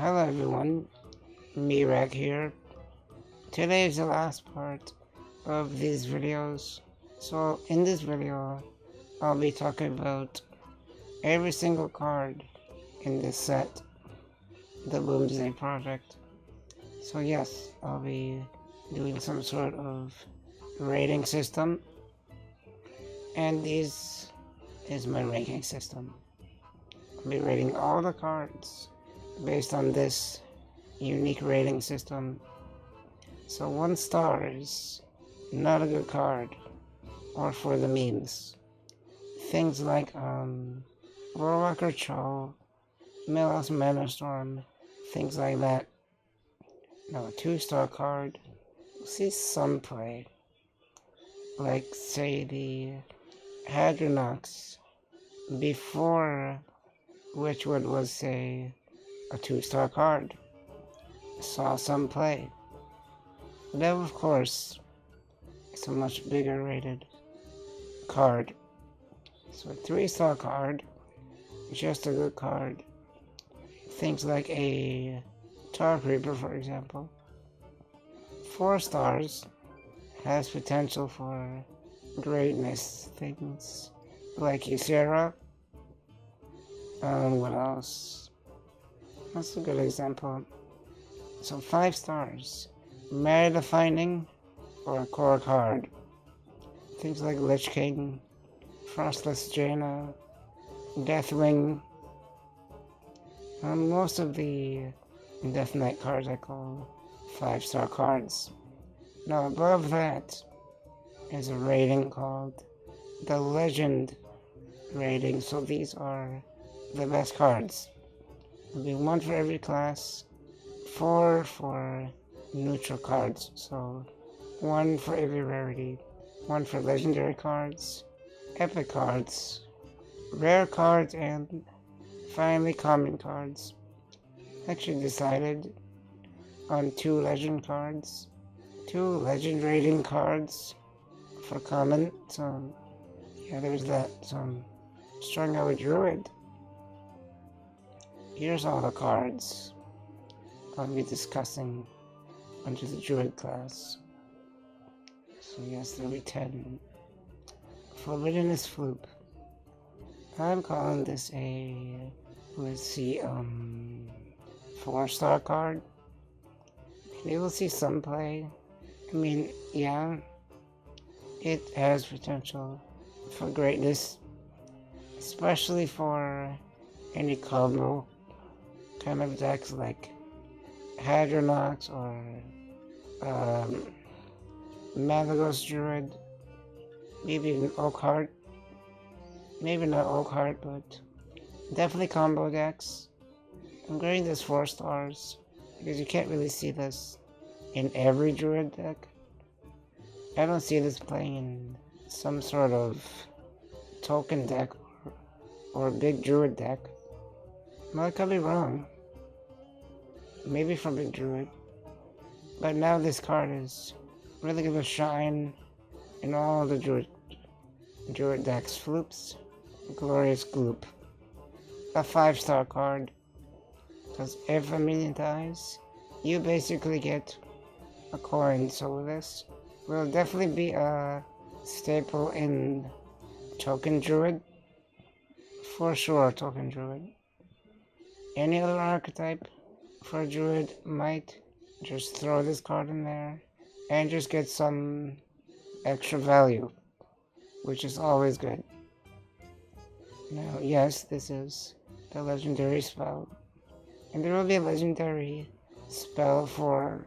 Hello everyone, Mirak here. Today is the last part of these videos. So in this video, I'll be talking about every single card in this set, the Boomsday Project. So yes, I'll be doing some sort of rating system, and this is my ranking system. I'll be rating all the cards based on this unique rating system. So 1 star is not a good card, or for the memes. Things like Warlock or Cho, Melos Mana Storm, things like that. Now a 2-star card, we'll see some play. Like say the Hadronox, before Witchwood was say a 2-star card. Saw some play. That of course is a much bigger rated card. So a 3-star card, just a good card. Things like a Dark Reaper, for example. 4 stars, has potential for greatness. Things like Ysera. What else? That's a good example. So 5 stars. Meta defining or a core card. Things like Lich King, Frostless Jaina, Deathwing. Most of the Death Knight cards I call 5-star cards. Now above that is a rating called the Legend rating. So these are the best cards. There'll be 1 for every class, 4 for neutral cards, so 1 for every rarity, 1 for legendary cards, epic cards, rare cards, and finally common cards. Actually decided on 2 legend cards, 2 legend rating cards for common, so yeah, there's that. So I'm starting out with Druid. Here's all the cards I'll be discussing under the Druid class. So yes, there'll be 10. Forbiddeness Floop. I'm calling this a, let's see, 4-star card. Maybe we'll see some play. I mean, yeah, it has potential for greatness, especially for any combo kind of decks like Hadronox or Malagos Druid, maybe an Oakheart, maybe not Oakheart, but definitely combo decks. I'm grading this 4 stars because you can't really see this in every Druid deck. I don't see this playing in some sort of token deck or big Druid deck. Well, I could be wrong. Maybe from Big Druid. But now this card is really gonna shine in all the Druid decks. Floops. Glorious Gloop. A 5-star card. Because if a minion dies, you basically get a coin. So this will definitely be a staple in Token Druid. For sure, Token Druid. Any other archetype for a Druid might just throw this card in there and just get some extra value, which is always good. Now, yes, this is the legendary spell, and there will be a legendary spell for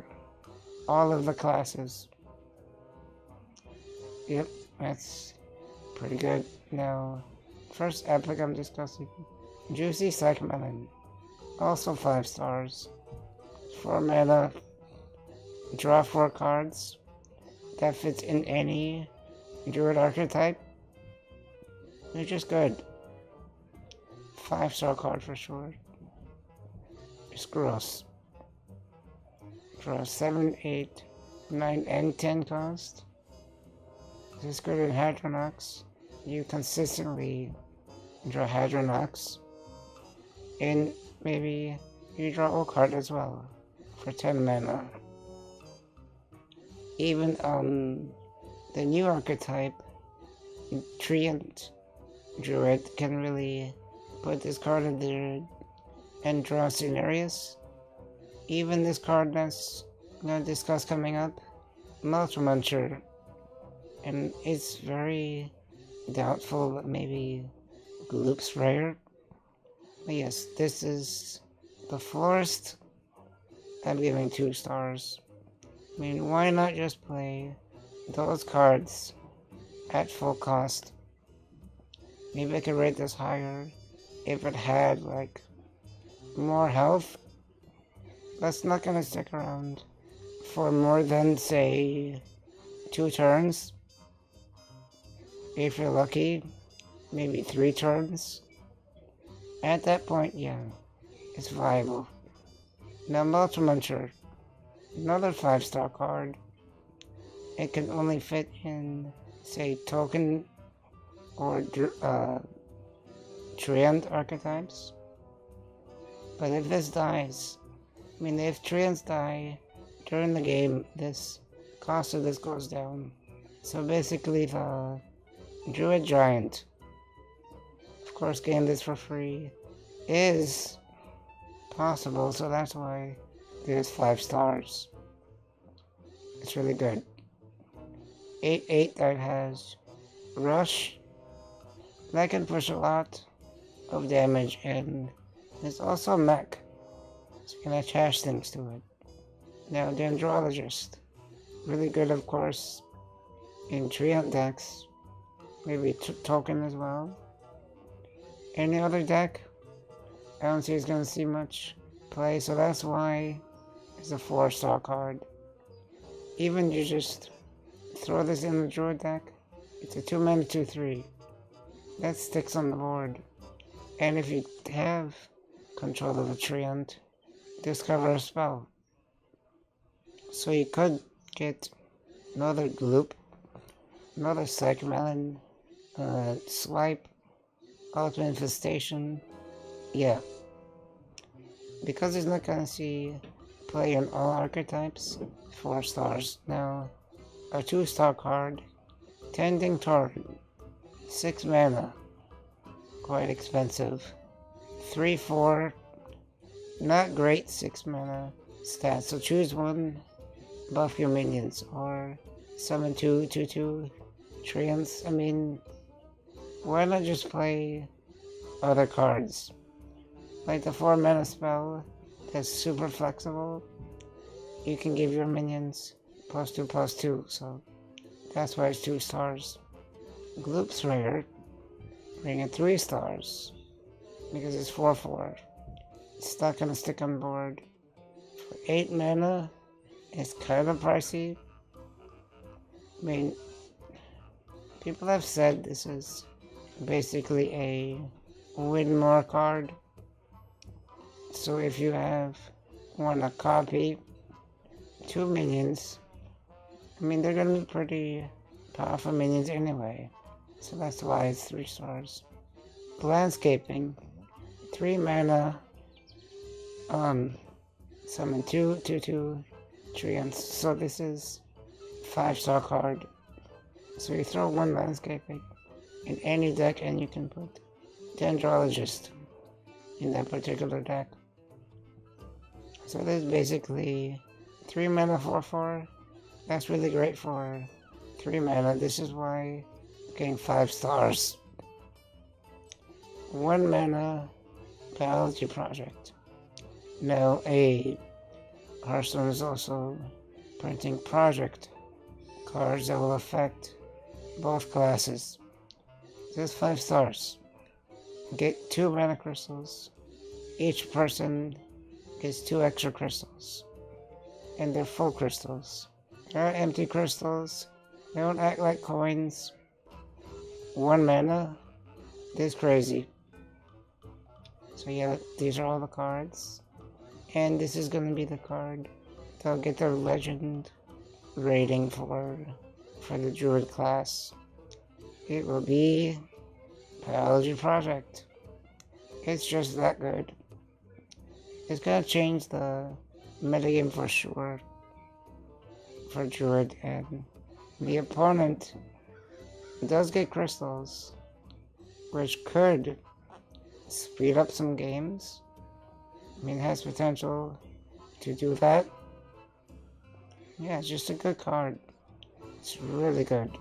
all of the classes. Yep, that's pretty good. Now, first epic I'm discussing, Juicy Psych Melon. Also 5 stars. 4 mana, draw 4 cards. That fits in any Druid archetype. They're just good. 5-star card for sure. It's gross. Draw 7, 8, 9, and 10 cost. This is good in Hadronox. You consistently draw Hadronox in maybe you draw a card as well for 10 mana. Even the new archetype, Treant Druid, can really put this card in there and draw scenarios. Even this card that's gonna discuss coming up, Multi-Muncher, and it's very doubtful that maybe Gloop's rare. But yes, this is the Florist. I'm giving 2 stars. I mean, why not just play those cards at full cost? Maybe I could rate this higher if it had, like, more health. That's not gonna stick around for more than, say, 2 turns. If you're lucky, maybe 3 turns. At that point, yeah, it's viable. Now, Multi-Muncher, another 5-star card. It can only fit in, say, token or Treant archetypes. But if this dies, I mean, if Treants die during the game, this cost of this goes down. So basically, the Druid Giant, of course, getting this for free is possible, so that's why there's 5 stars. It's really good. 8/8 that has Rush. That can push a lot of damage, and there's also Mech, so you can attach things to it. Now, Dendrologist, really good, of course, in Treant decks. Maybe token as well. Any other deck, I don't see it's gonna see much play, so that's why it's a 4-star card. Even you just throw this in the Druid deck, it's a 2-mana 2/3. That sticks on the board. And if you have control of a Treant, discover a spell. So you could get another Gloop, another Psych Melon, Swipe, Ultimate Infestation. Yeah. Because it's not gonna see play in all archetypes, 4 stars. Now, a 2-star card, Tending Torrent, 6 mana, quite expensive. 3/4, not great 6 mana stats, so choose one, buff your minions, or summon 2/2/2 Treants. I mean, why not just play other cards? Like the 4 mana spell that's super flexible, you can give your minions +2/+2, so that's why it's 2 stars. Gloop's rare, bring it 3 stars, because it's 4/4. It's not gonna stick on board. For 8 mana, it's kind of pricey. I mean, people have said this is basically a win more card. So if you want a copy, 2 minions, I mean, they're gonna be pretty powerful minions anyway. So that's why it's 3 stars. Landscaping, 3 mana, summon 2/2/2 Treants. So this is 5-star card. So you throw 1 landscaping in any deck and you can put Dendrologist in that particular deck. So this is basically 3 mana 4/4. That's really great for 3 mana. This is why I'm getting 5 stars. 1 mana Biology Project. Now Hearthstone is also printing project cards that will affect both classes. This is 5 stars. Get 2 mana crystals. Each person gets 2 extra crystals. And they're full crystals. They're not empty crystals. They don't act like coins. 1 mana. This is crazy. So yeah, these are all the cards. And this is gonna be the card that'll get the legend rating for the Druid class. It will be Biology Project. It's just that good. It's gonna change the metagame for sure for Druid, and the opponent does get crystals, which could speed up some games. I mean, it has potential to do that. Yeah, it's just a good card. It's really good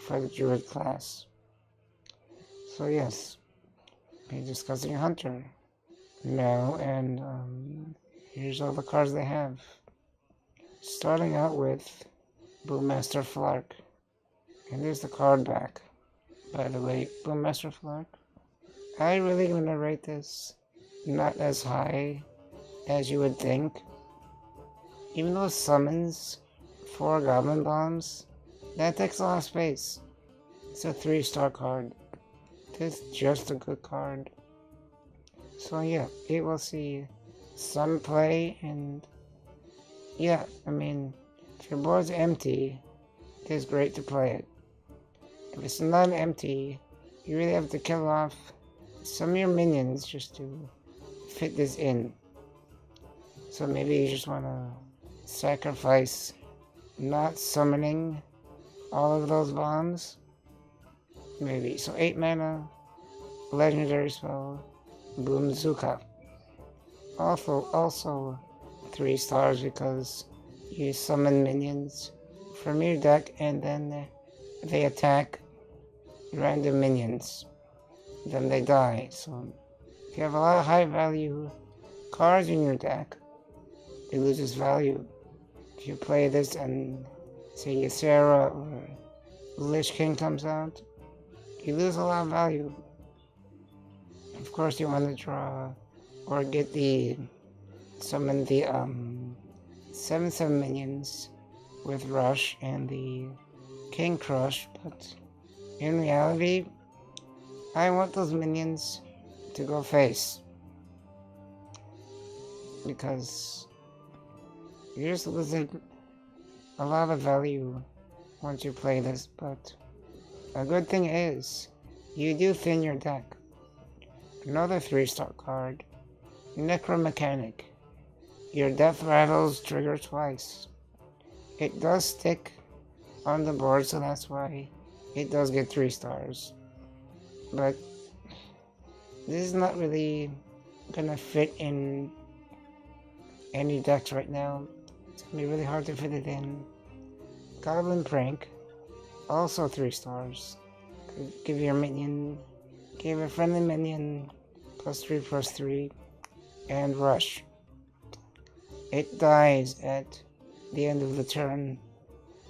for the Druid class. So yes, be discussing Hunter now, and here's all the cards they have. Starting out with Boommaster Flark. And there's the card back. By the way, Boommaster Flark. I really gonna rate this not as high as you would think. Even though it summons 4 Goblin Bombs, that takes a lot of space. It's a 3-star card. It's just a good card. So yeah, it will see some play, and yeah, I mean, if your board's empty, it's great to play it. If it's not empty, you really have to kill off some of your minions just to fit this in. So maybe you just want to sacrifice not summoning all of those bombs. Maybe. So 8 mana, legendary spell, Boomzuka. Also 3 stars because you summon minions from your deck and then they attack random minions. Then they die. So if you have a lot of high value cards in your deck, it loses value. If you play this and say Ysera or Lich King comes out, you lose a lot of value. Of course you want to draw or get the summon the 7/7 minions with Rush and the King Crush, but in reality I want those minions to go face, because you're just losing a lot of value once you play this. But a good thing is you do thin your deck. Another 3-star card, Necromechanic. Your death rattles trigger twice. It does stick on the board, so that's why it does get 3 stars. But this is not really gonna fit in any decks right now. It's gonna be really hard to fit it in. Goblin Prank, also 3 stars. Give your minion, give a friendly minion +3/+3, and Rush. It dies at the end of the turn.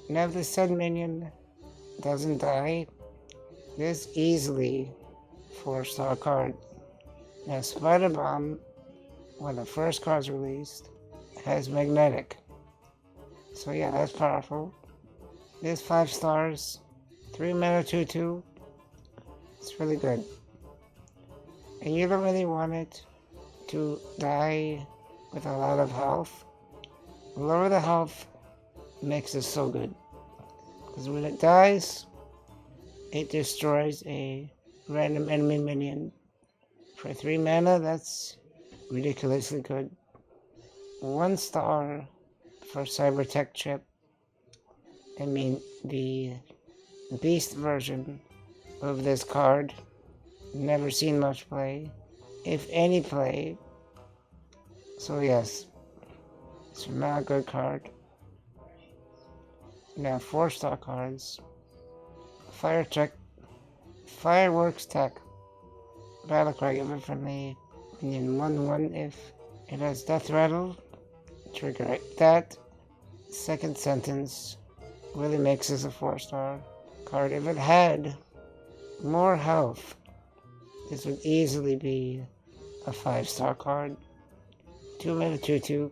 And if the said minion doesn't die, this easily 4-star card. Now Spider Bomb, when the first card's released, has Magnetic. So yeah, that's powerful. This 5 stars, 3 mana 2/2. It's really good. And you don't really want it to die with a lot of health. Lower the health makes it so good. Because when it dies, it destroys a random enemy minion. For 3 mana, that's ridiculously good. 1 star for Cybertech Chip. I mean, the beast version of this card. Never seen much play, if any play. So yes, it's not a good card. Now 4-star cards. Fireworks Tech. Battlecry, give it friendly minion 1/1 if it has Death Rattle. Trigger it. That second sentence really makes this a 4-star card. If it had more health, this would easily be a 5-star card. 2 mana 2/2,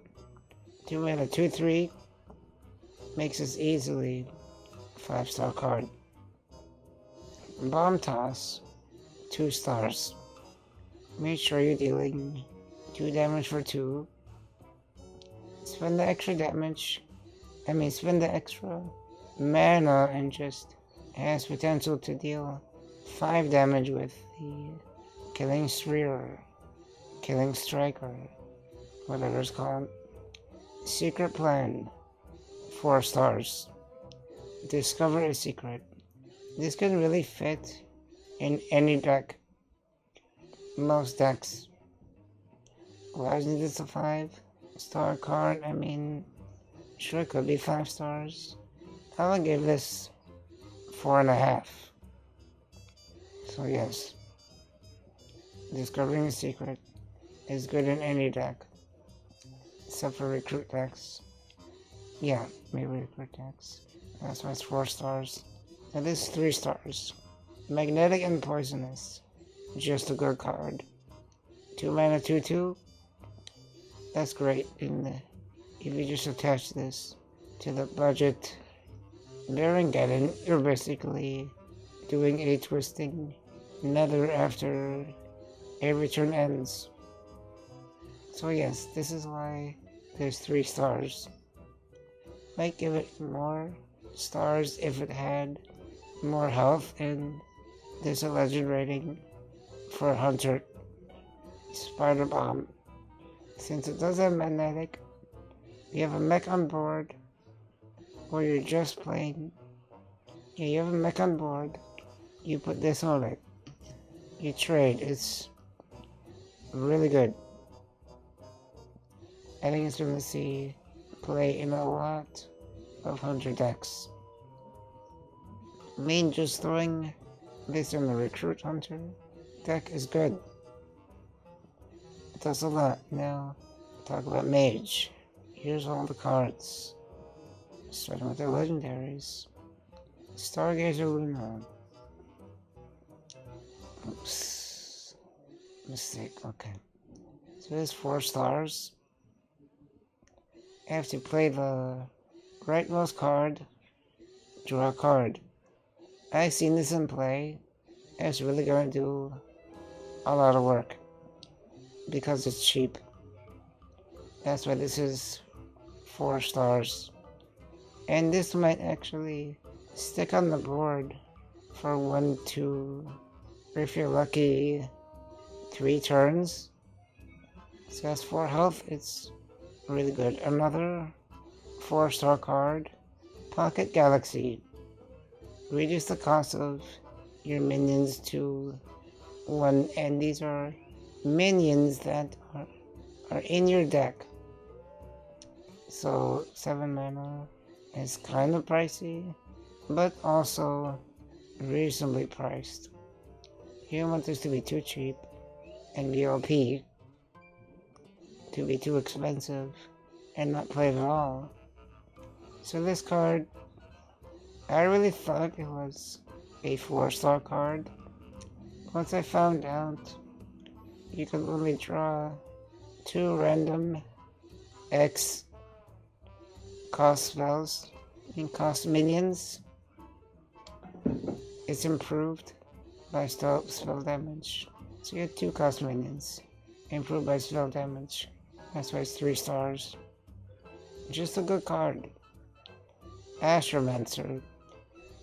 2 mana 2/3 makes this easily a 5-star card. Bomb Toss, 2 stars. Make sure you're dealing 2 damage for 2. Spend the extra damage. Spend the extra mana and just has potential to deal 5 damage with the Killing Spree or Killing Strike or whatever it's called. Secret Plan, 4 stars. Discover a secret. This can really fit in any deck. Most decks. Why isn't this a 5-star card? I mean, sure, it could be 5 stars. I would give this 4.5. So yes, discovering a secret is good in any deck, except for recruit decks. Yeah, maybe recruit decks. That's why it's 4 stars. And this is 3 stars. Magnetic and Poisonous. Just a good card. 2 mana 2/2. That's great. If you just attach this to the budget Baron, you're basically doing a twisting nether after every turn ends. So yes, this is why there's 3 stars. Might give it more stars if it had more health, and there's a legend rating for Hunter Spider Bomb. Since it does have magnetic, you have a mech on board, or you're just playing. Yeah, you have a mech on board, you put this on it. You trade. It's really good. I think it's going to see play in a lot of Hunter decks. I mean, just throwing this in the Recruit Hunter deck is good. It does a lot. Now, talk about Mage. Here's all the cards. Starting with the legendaries. Stargazer Luna. Oops. Mistake, okay. So there's 4 stars. I have to play the rightmost card, draw a card. I've seen this in play. It's really going to do a lot of work because it's cheap. That's why this is 4 stars. And this might actually stick on the board for 1, 2, or if you're lucky, 3 turns. So that's 4 health. It's really good. Another 4-star card, Pocket Galaxy. Reduce the cost of your minions to 1, and these are minions that are in your deck. So 7 mana is kind of pricey, but also reasonably priced. You don't want this to be too cheap and be OP, to be too expensive and not play at all. So this card, I really thought it was a 4-star card. Once I found out you could only draw 2 random X cost spells and cost minions, it's improved by spell damage. So you get 2 cost minions, improved by spell damage. That's why it's 3 stars. Just a good card. Astromancer.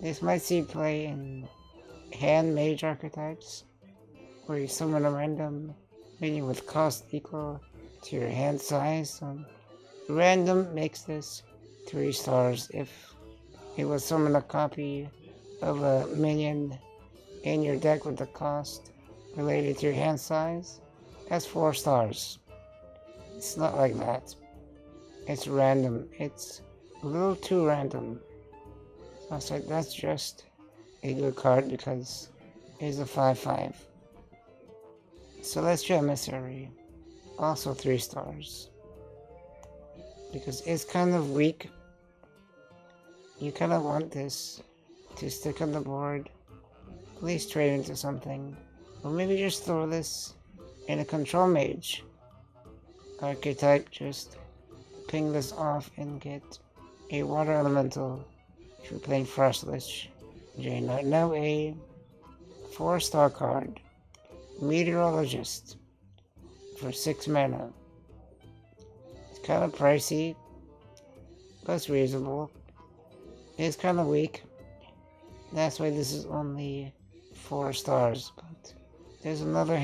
This might see play in hand mage archetypes, where you summon a random minion with cost equal to your hand size. Random makes this 3 stars. If it was summon a copy of a minion in your deck with the cost related to your hand size, that's 4 stars. It's not like that. It's random. It's a little too random. So I was like, that's just a good card because it's a 5/5. Celestial Emissary, also 3 stars. Because it's kind of weak. You kind of want this to stick on the board. Please trade into something. Or maybe just throw this in a control mage archetype. Just ping this off and get a water elemental if you're playing Frostlich. Now a 4-star card, Meteorologist, for 6 mana. It's kind of pricey, but it's reasonable. It's kind of weak. That's why this is only 4 stars. But there's another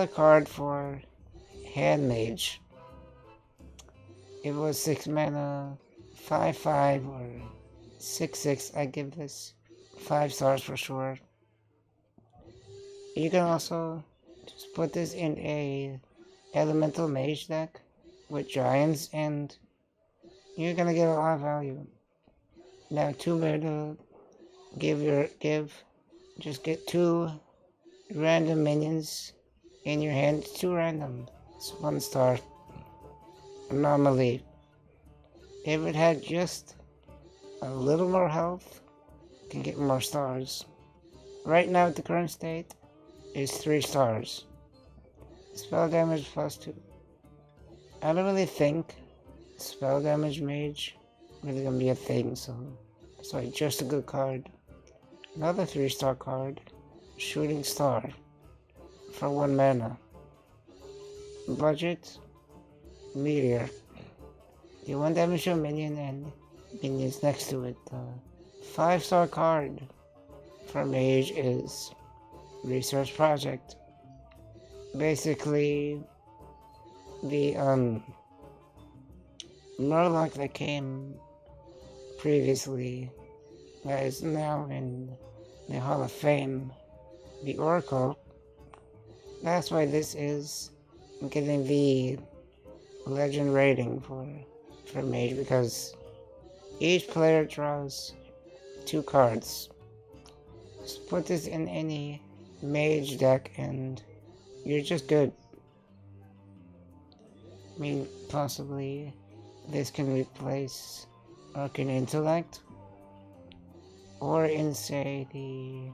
card for hand Mage. It was 6 mana, 5/5 or 6/6. I give this 5 stars for sure. You can also just put this in a elemental mage deck with giants, and you're gonna get a lot of value. Now 2 mana, just get 2 random minions in your hand. 2 random. It's 1 star. Anomaly. If it had just a little more health, you can get more stars. Right now, at the current state, is 3 stars. Spell damage +2. I don't really think spell damage mage really gonna be a thing, so sorry, just a good card. Another 3-star card, Shooting Star, for 1 mana. Budget, Meteor. You 1 damage to a minion and minions next to it. 5-star card for Mage is Research Project. Basically, the Warlock that came previously, that is now in the Hall of Fame, the Oracle. That's why this is getting the legend rating for Mage, because each player draws 2 cards. Just put this in any Mage deck and you're just good. I mean, possibly this can replace Arcane Intellect, or in, say, the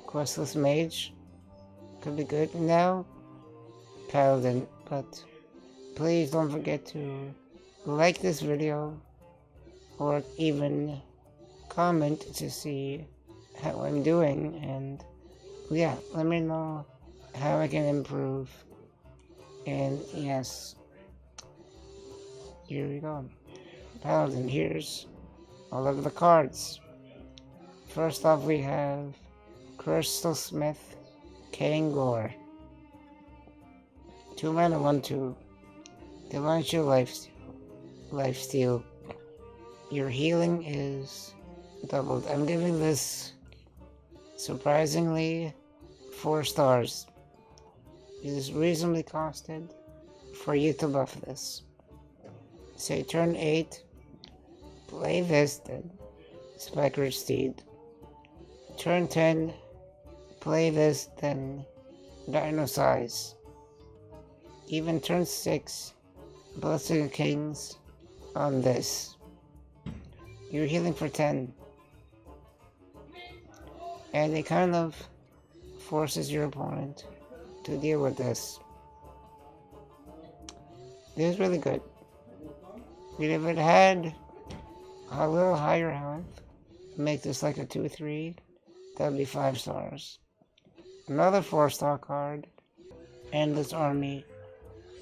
Questless Mage could be good. Now, Paladin, but please don't forget to like this video, or even comment to see how I'm doing, and yeah, let me know how I can improve. And yes, here we go. Paladin, here's all of the cards. First off, we have Crystal Smith, Kangor. 2 mana, 1/2. Divine Shield, Lifesteal. Your healing is doubled. I'm giving this, surprisingly, 4 stars. It is reasonably costed for you to buff this. Say turn 8, play this, then Spikered Steed. Turn 10, play this, then Dino Size. Even turn 6, Blessing of Kings on this. You're healing for 10. And it kind of forces your opponent to deal with this. This is really good. And if it had a little higher health, make this like a 2/3, that would be 5 stars. Another 4-star card, Endless Army.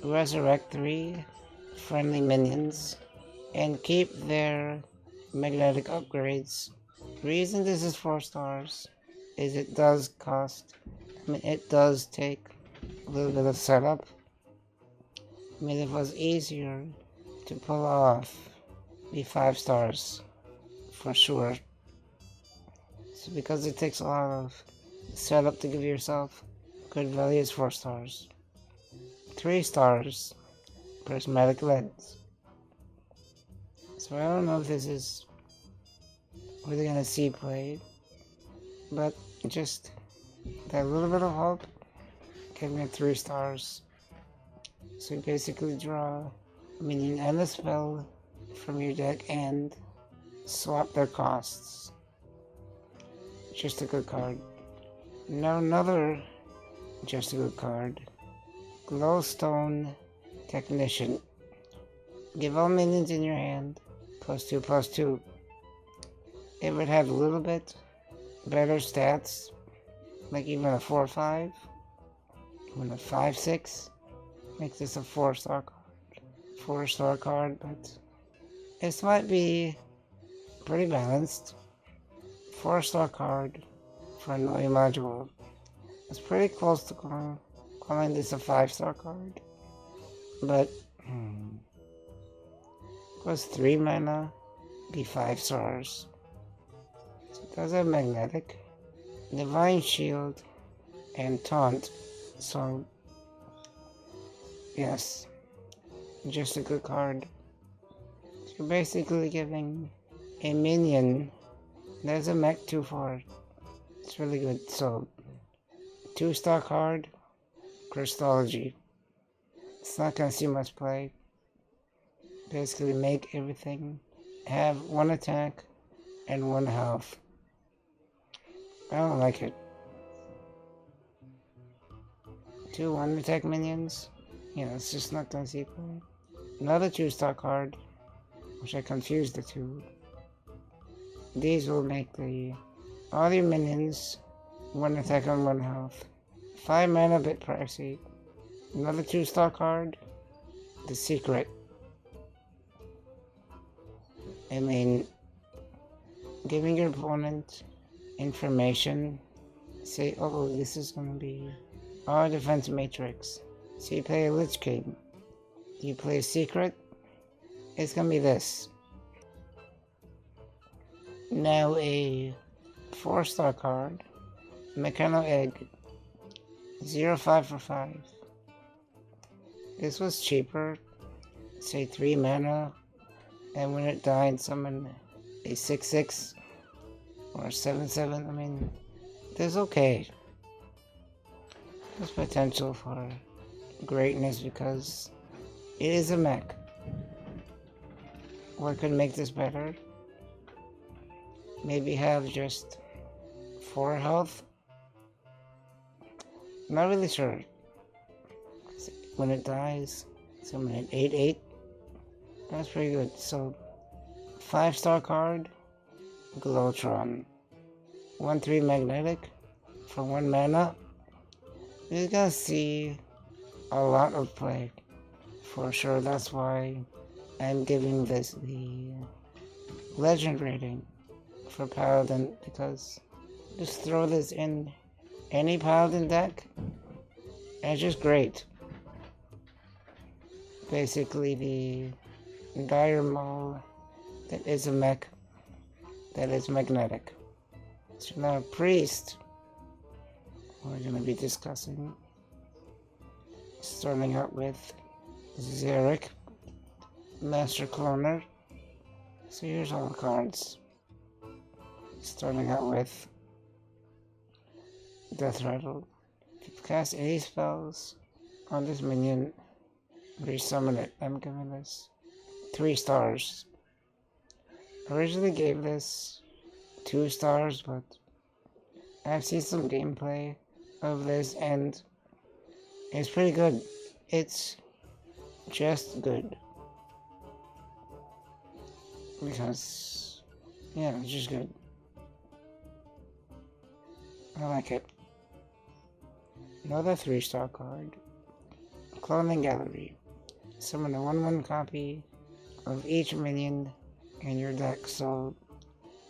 Resurrect 3 friendly minions and keep their magnetic upgrades. The reason this is 4 stars is it does cost, it does take a little bit of setup. I mean, if it was easier to pull off, be 5 stars for sure. So because it takes a lot of setup to give yourself good value, is 4 stars. 3 stars, Prismatic Lens. So I don't know if this is really gonna see play, but just that little bit of hope gave me 3 stars. So you basically draw a minion and a spell from your deck and swap their costs. Just a good card. Now another just a good card. Glowstone Technician. Give all minions in your hand +2/+2. It would have a little bit better stats, like even a 4/5, even a 5/6. Make this a 4-star card. 4-star card, but this might be pretty balanced. 4-star card for an OE module. It's pretty close to calling this a 5-star card. But costs 3 mana, be 5 stars. So it does have Magnetic, Divine Shield, and Taunt. So yes, just a good card. So you're basically giving a minion that's a mech 2/4. It's really good. So 2-star card, Crystology. It's not gonna see much play. Basically make everything have 1 attack and 1 health. I don't like it. 2 1 attack minions? Yeah, it's just not gonna see play. Another 2-star card, which I confused the two. These will make all your minions 1 attack and 1 health. 5 mana, bit pricey. Another 2-star card, the Secret. I mean, giving your opponent information, say, oh, this is gonna be our defense matrix. So you play a Lich King, you play a Secret, it's gonna be this. Now a 4-star card, Mechano Egg, 0/5 for 5. This was cheaper, say 3 mana, and when it died, summon a 6/6 or 7/7. I mean, there's okay. There's potential for greatness because it is a mech. What could make this better? Maybe have just 4 health? Not really sure. When it dies, summon an 8/8. That's pretty good. So, 5-star card, Glowtron. 1/3 Magnetic for 1 mana. You're gonna see a lot of play, for sure. That's why I'm giving this the legend rating for Paladin, because just throw this in any Paladin deck, and it's just great. Basically the Dire Maul that is a mech that is magnetic. So now Priest, we're going to be discussing, starting out with Xeric, Master Cloner. So here's all the cards. Starting out with Death Rattle. If you cast any spells on this minion, resummon it. I'm giving this 3 stars. Originally gave this 2 stars, but I've seen some gameplay of this and it's pretty good. It's just good. Because, yeah, it's just good. I like it. Another 3-star card. Cloning Gallery. Summon a 1/1 copy of each minion in your deck. So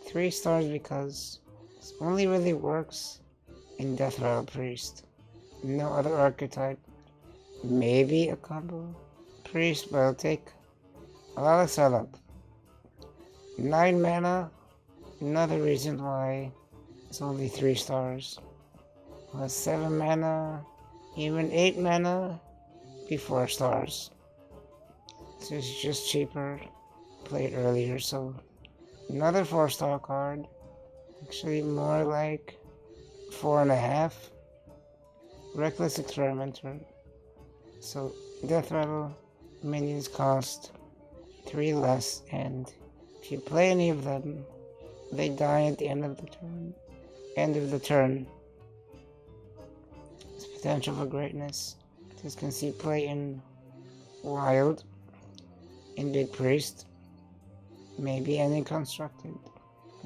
3 stars because this only really works in Death Rattle Priest. No other archetype. Maybe a combo Priest, but it'll take a lot of setup. 9 mana. Another reason why it's only 3 stars. Plus 7 mana, even 8 mana, be 4 stars. So it's just cheaper, played earlier. So another 4-star card, actually more like 4.5. Reckless Experimenter. So Death Rattle minions cost 3 less, and if you play any of them, they die at the end of the turn. There's potential for greatness. This can see play in Wild, in Big Priest, maybe any constructed.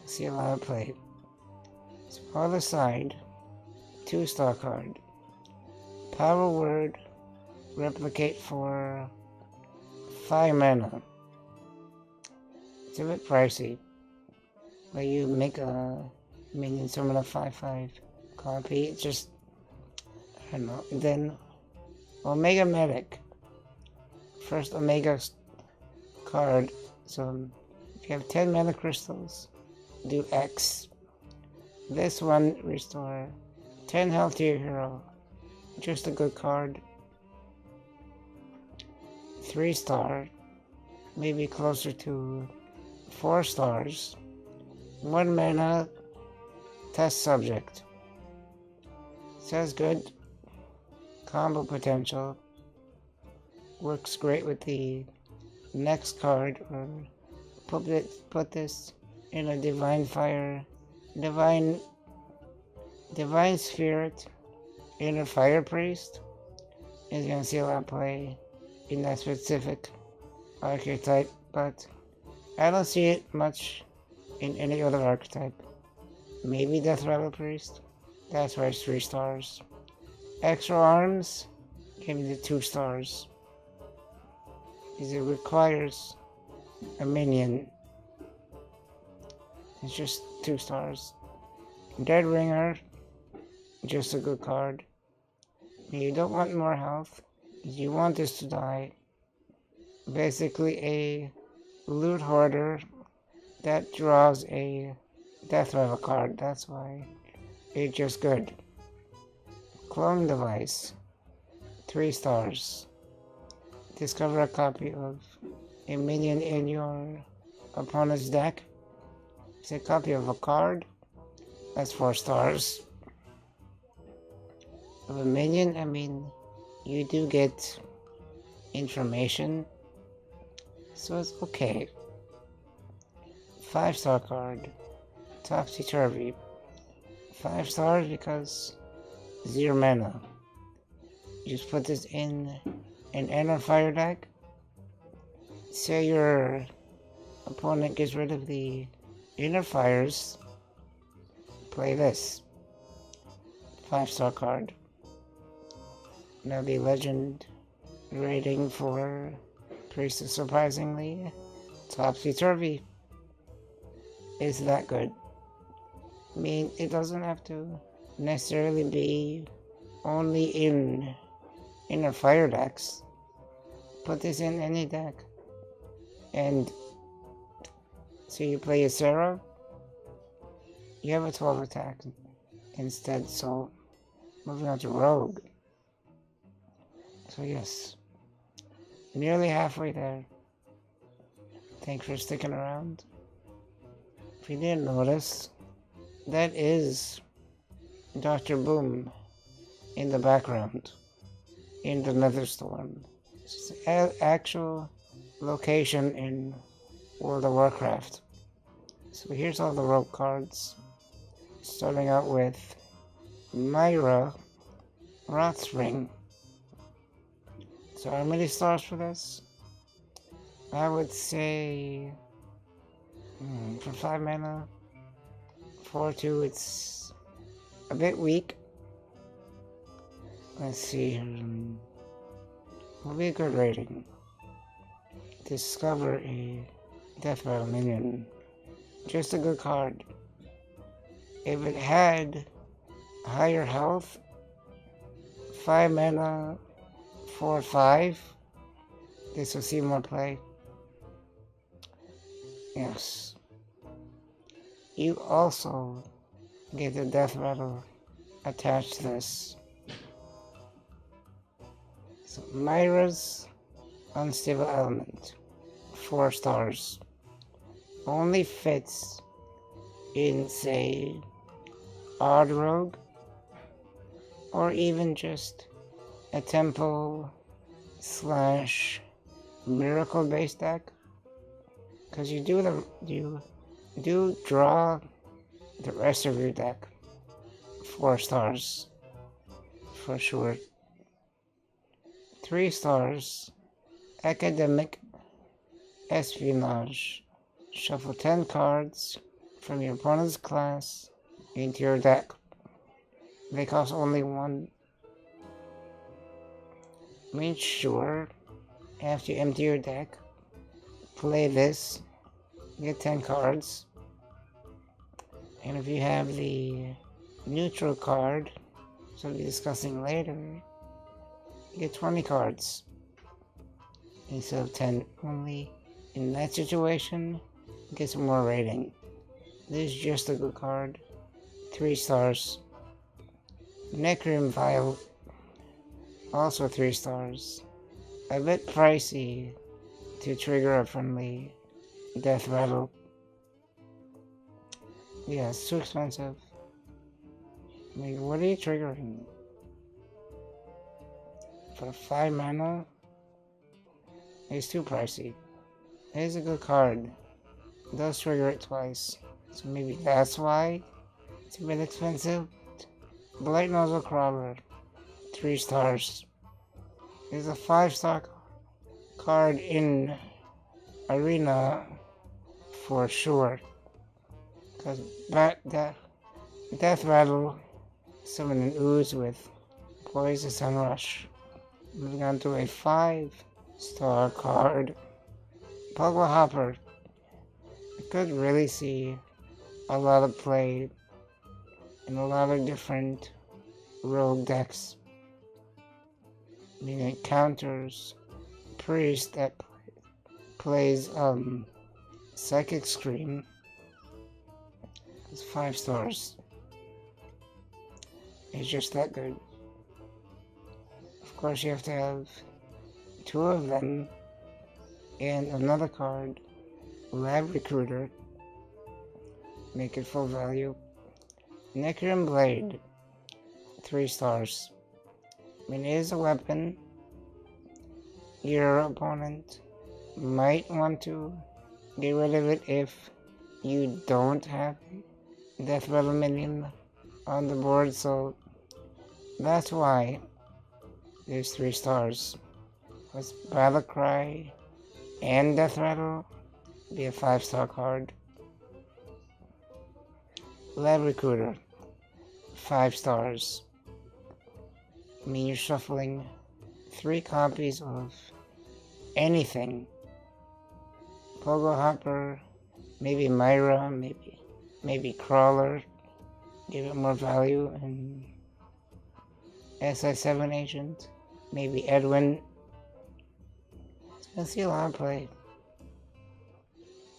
See a lot of play. So other side, 2-star card. Power Word, replicate for 5 mana. It's a bit pricey, but you make a minion summon a 5/5 copy. Just, I don't know. Then Omega Medic. First Omega card. So if you have 10 mana crystals, do X. This one restore 10 health to your hero. Just a good card. 3-star. Maybe closer to 4 stars. 1 mana. Test subject. Says good. Combo potential. Works great with the next card. Or put this in a Divine Fire. Divine Spirit in a Fire Priest is going to see a lot of play in that specific archetype, but I don't see it much in any other archetype. Maybe Death Rattle Priest. That's why it's 3 stars. Extra arms, give me the 2 stars. Because it requires a minion. It's just 2 stars. Dead Ringer, just a good card. You don't want more health. You want this to die. Basically a loot hoarder that draws a death rattle card. That's why it's just good. Clone device. 3 stars. Discover a copy of a minion in your opponent's deck. It's a copy of a card. That's 4 stars. Of a minion, I mean, you do get information, so it's okay. 5-star card. Topsy-turvy. 5 stars because 0 mana. You just put this in an Inner Fire deck. Say your opponent gets rid of the Inner Fires. Play this. 5-star card. Now the legend rating for Priest is surprisingly topsy-turvy. Is that good? I mean, it doesn't have to necessarily be only in Inner Fire decks. Put this in any deck. And so you play a Sarah, you have a 12 attack instead, so moving on to Rogue. So yes, nearly halfway there. Thanks for sticking around. If you didn't notice, that is Dr. Boom in the background in the Netherstorm. It's an actual location in World of Warcraft. So here's all the rogue cards. Starting out with Myra Rothspring. So how many stars for this? I would say for 5 mana, 4/2, it's a bit weak. Let's see, will be a good rating. Discover a Death Rattle minion. Just a good card. If it had higher health, 5 mana, 4/5, this will see more play. Yes. You also get the Death Rattle attached to this. So Myra's Unstable Element, 4 stars. Only fits in, say, Odd Rogue, or even just a Temple / Miracle based deck. Because you do draw the rest of your deck. 4 stars for sure. 3 stars. Academic Espionage. Shuffle 10 cards from your opponent's class into your deck. They cost only 1. Make sure after you empty your deck, play this, get 10 cards, and if you have the neutral card, which I'll be discussing later, get 20 cards instead of 10 only. In that situation, get some more rating. This is just a good card. 3 stars. Necrim Vial, also 3 stars. A bit pricey to trigger a friendly death rattle. Yeah, it's too expensive. I mean, what are you triggering? For 5 mana? It's too pricey. It is a good card. It does trigger it twice. So maybe that's why it's a bit expensive. Blight Nozzle Crawler. 3 stars. It's a 5-star card in Arena for sure. Because Death Rattle, summon an Ooze with Poison Sunrush. Moving on to a 5-star card. Puggle Hopper. I could really see a lot of play in a lot of different rogue decks. I mean, it counters Priest that plays Psychic Scream. It's 5 stars. It's just that good. Of course, you have to have 2 of them and another card, Lab Recruiter. Make it full value. Necrim Blade, 3 stars. I mean, it is a weapon. Your opponent might want to get rid of it if you don't have Death Rattle minion on the board, so that's why there's 3 stars. Plus Battle Cry and Death Rattle be a 5-star card. Lab Recruiter, 5 stars. I mean, you're shuffling 3 copies of anything. Pogo Hopper, maybe Myra, maybe Crawler. Give it more value. And SI7 Agent, maybe Edwin. It's gonna see a lot of play.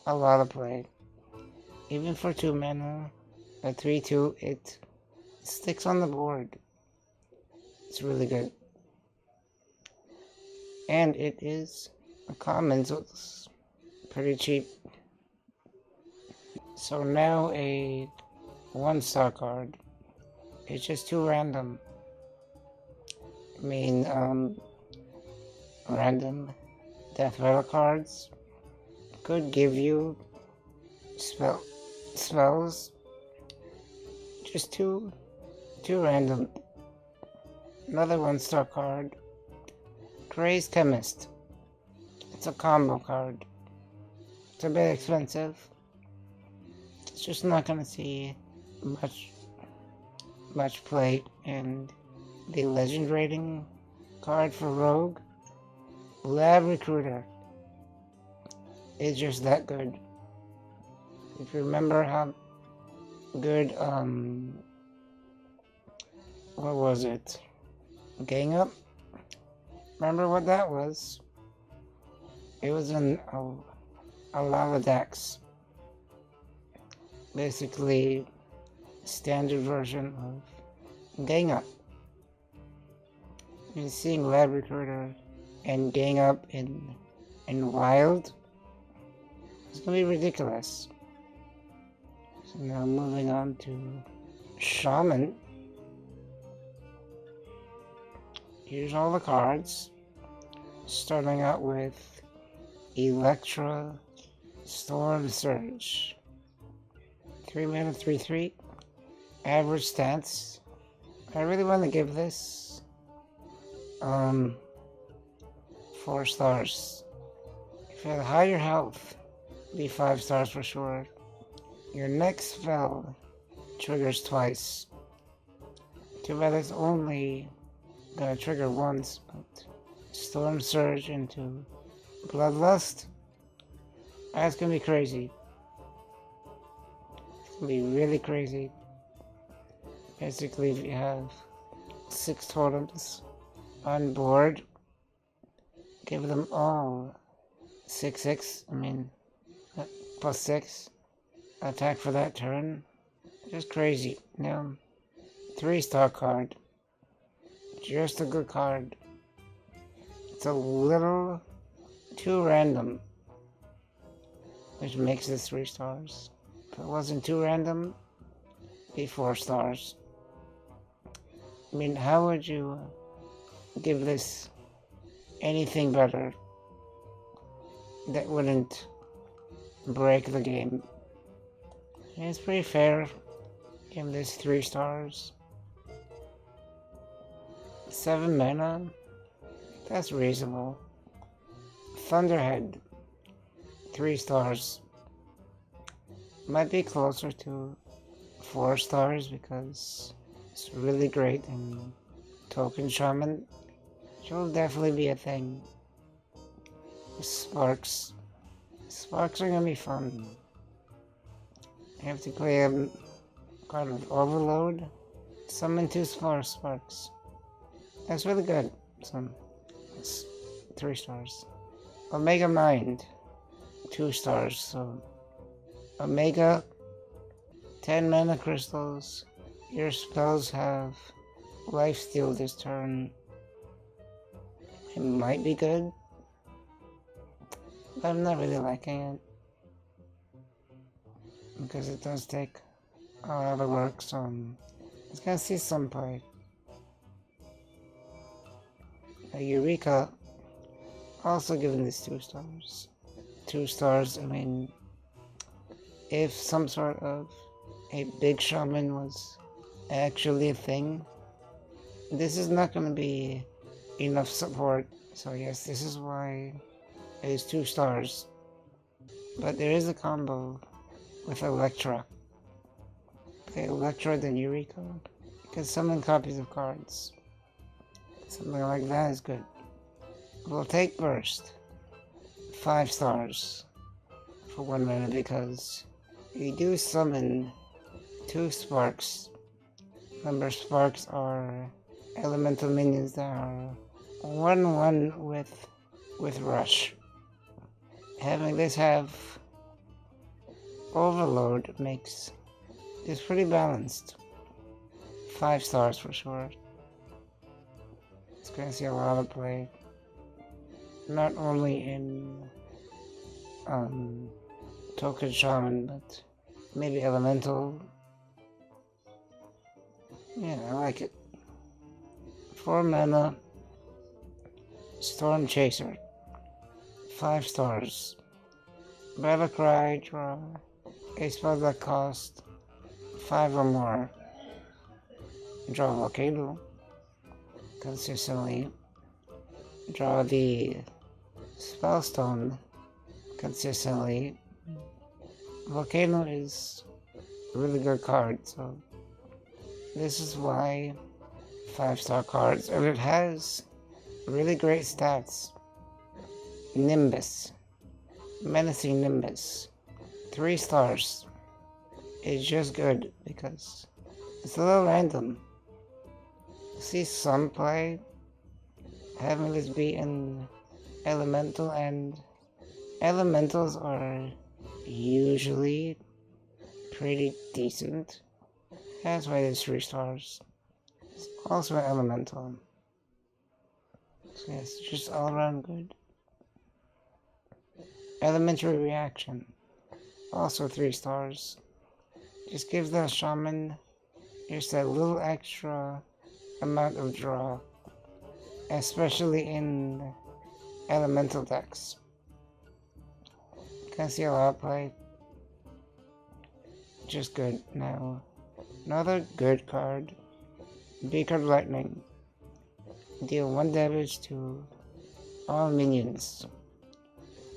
A lot of play. Even for 2 mana, a 3/2, it sticks on the board. It's really good. And it is a common, so it's pretty cheap. So now a 1-star card. It's just too random. I mean, random Death Rattle cards could give you spells. Just too random. Another 1-star card. Crazed Chemist. It's a combo card. It's a bit expensive. It's just not gonna see much play. And the legend rating card for Rogue, Lab Recruiter, is just that good. If you remember how good, what was it? Gang Up? Remember what that was? It was in a lot of decks. Basically, standard version of Gang Up. You're seeing Lab Recruiter and Gang Up in Wild. It's gonna be ridiculous. So now moving on to Shaman. Here's all the cards. Starting out with Electra Storm Surge. 3 mana, 3/3. Average stats. I really want to give this 4 stars. If you have higher health, be 5 stars for sure. Your next spell triggers twice. Too bad it's only gonna trigger once, but Storm Surge into Bloodlust, that's gonna be crazy. It's gonna be really crazy. Basically, if you have 6 totems on board, give them all 6/6, +6 attack for that turn. Just crazy. Now, 3-star card. Just a good card. It's a little too random, which makes it 3 stars. If it wasn't too random, it'd be 4 stars. How would you give this anything better that wouldn't break the game? It's pretty fair. Give this 3 stars. 7 mana? That's reasonable. Thunderhead. 3 stars. Might be closer to 4 stars because it's really great in Token Shaman. Which will definitely be a thing. Sparks. Sparks are gonna be fun. I have to play a card with Overload. Summon 2 sparks. That's really good. So, it's 3 stars. Omega Mind. 2 stars. So, Omega, 10 mana crystals. Your spells have lifesteal this turn. It might be good, but I'm not really liking it. Because it does take a lot of work, so it's gonna see some play. Eureka, also given this 2 stars. 2 stars, if some sort of a big shaman was actually a thing, this is not going to be enough support. So yes, this is why it is 2 stars. But there is a combo with Electra. Okay, Electra then Eureka. You can summon copies of cards. Something like that is good. We'll take Burst. 5 stars for 1 mana because you do summon 2 sparks. Remember, sparks are elemental minions that are 1/1 with Rush. Having this have Overload makes this pretty balanced. 5 stars for sure. It's going to see a lot of play. Not only in Token Shaman, but maybe Elemental. Yeah, I like it. 4 mana, Storm Chaser. 5 stars. Battlecry, draw a spell that costs 5 or more. Draw Volcano. Consistently. Draw the Spellstone consistently. Volcano is a really good card, so this is why 5-star cards, and it has really great stats. Nimbus. Menacing Nimbus. 3 stars. It's just good because it's a little random. See some play having this be in Elemental, and Elementals are usually pretty decent. That's why there's 3 stars. It's also an Elemental. So yes, just all around good. Elementary Reaction. Also 3 stars. Just gives the Shaman just a little extra amount of draw. Especially in Elemental decks. Can see a lot of play. Just good. Now, another good card. Beacon Lightning. Deal 1 damage to all minions.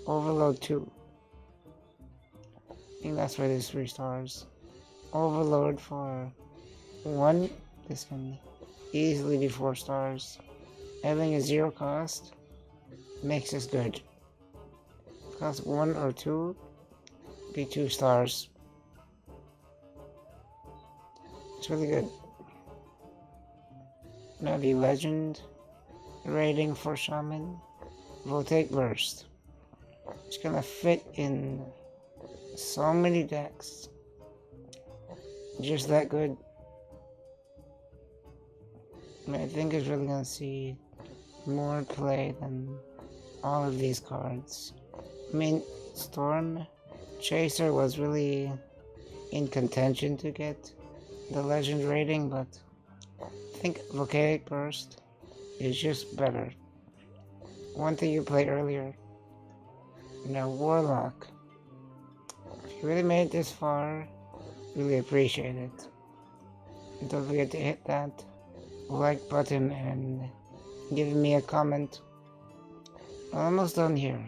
Overload 2. I think that's why there's 3 stars. Overload for 1. This can easily be 4 stars. Having a 0 cost makes this good. Cost 1 or 2, be 2 stars. It's really good. Now the Legend rating for Shaman. Voltaic Burst. It's gonna fit in so many decks. Just that good. I think it's really gonna see more play than all of these cards. I mean, Storm Chaser was really in contention to get the legend rating, but I think Volcanic Burst is just better. One thing you played earlier, Warlock. If you really made it this far, really appreciate it. And don't forget to hit that like button and give me a comment. Almost done here.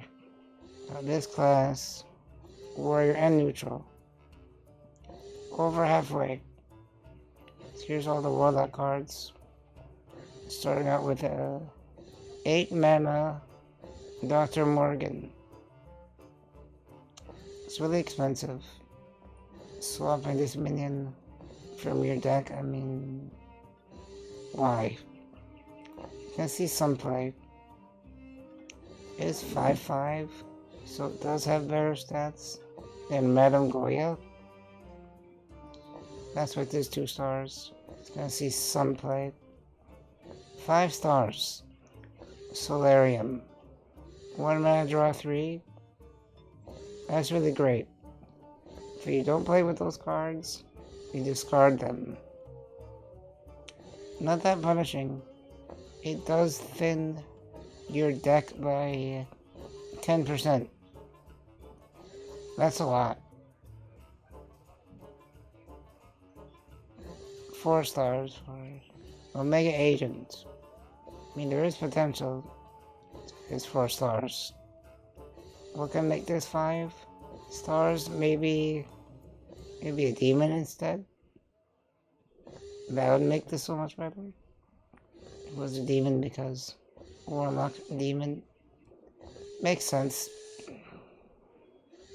This class, warrior and neutral. Over halfway. So here's all the Warlock cards. Starting out with a 8 mana Dr. Morgan. It's really expensive. Swapping this minion from your deck, I mean, why? You can see some play. It's 5/5, so it does have better stats than Madame Goya. That's with this 2 stars. It's gonna see some play. 5 stars. Solarium. 1 mana draw 3. That's really great. If you don't play with those cards, you discard them. Not that punishing. It does thin your deck by 10%. That's a lot. 4 stars for Omega Agent. I mean, there is potential. It's 4 stars. What can make this 5 stars? Maybe a demon instead. That would make this so much better. It was a demon because Warlock demon makes sense.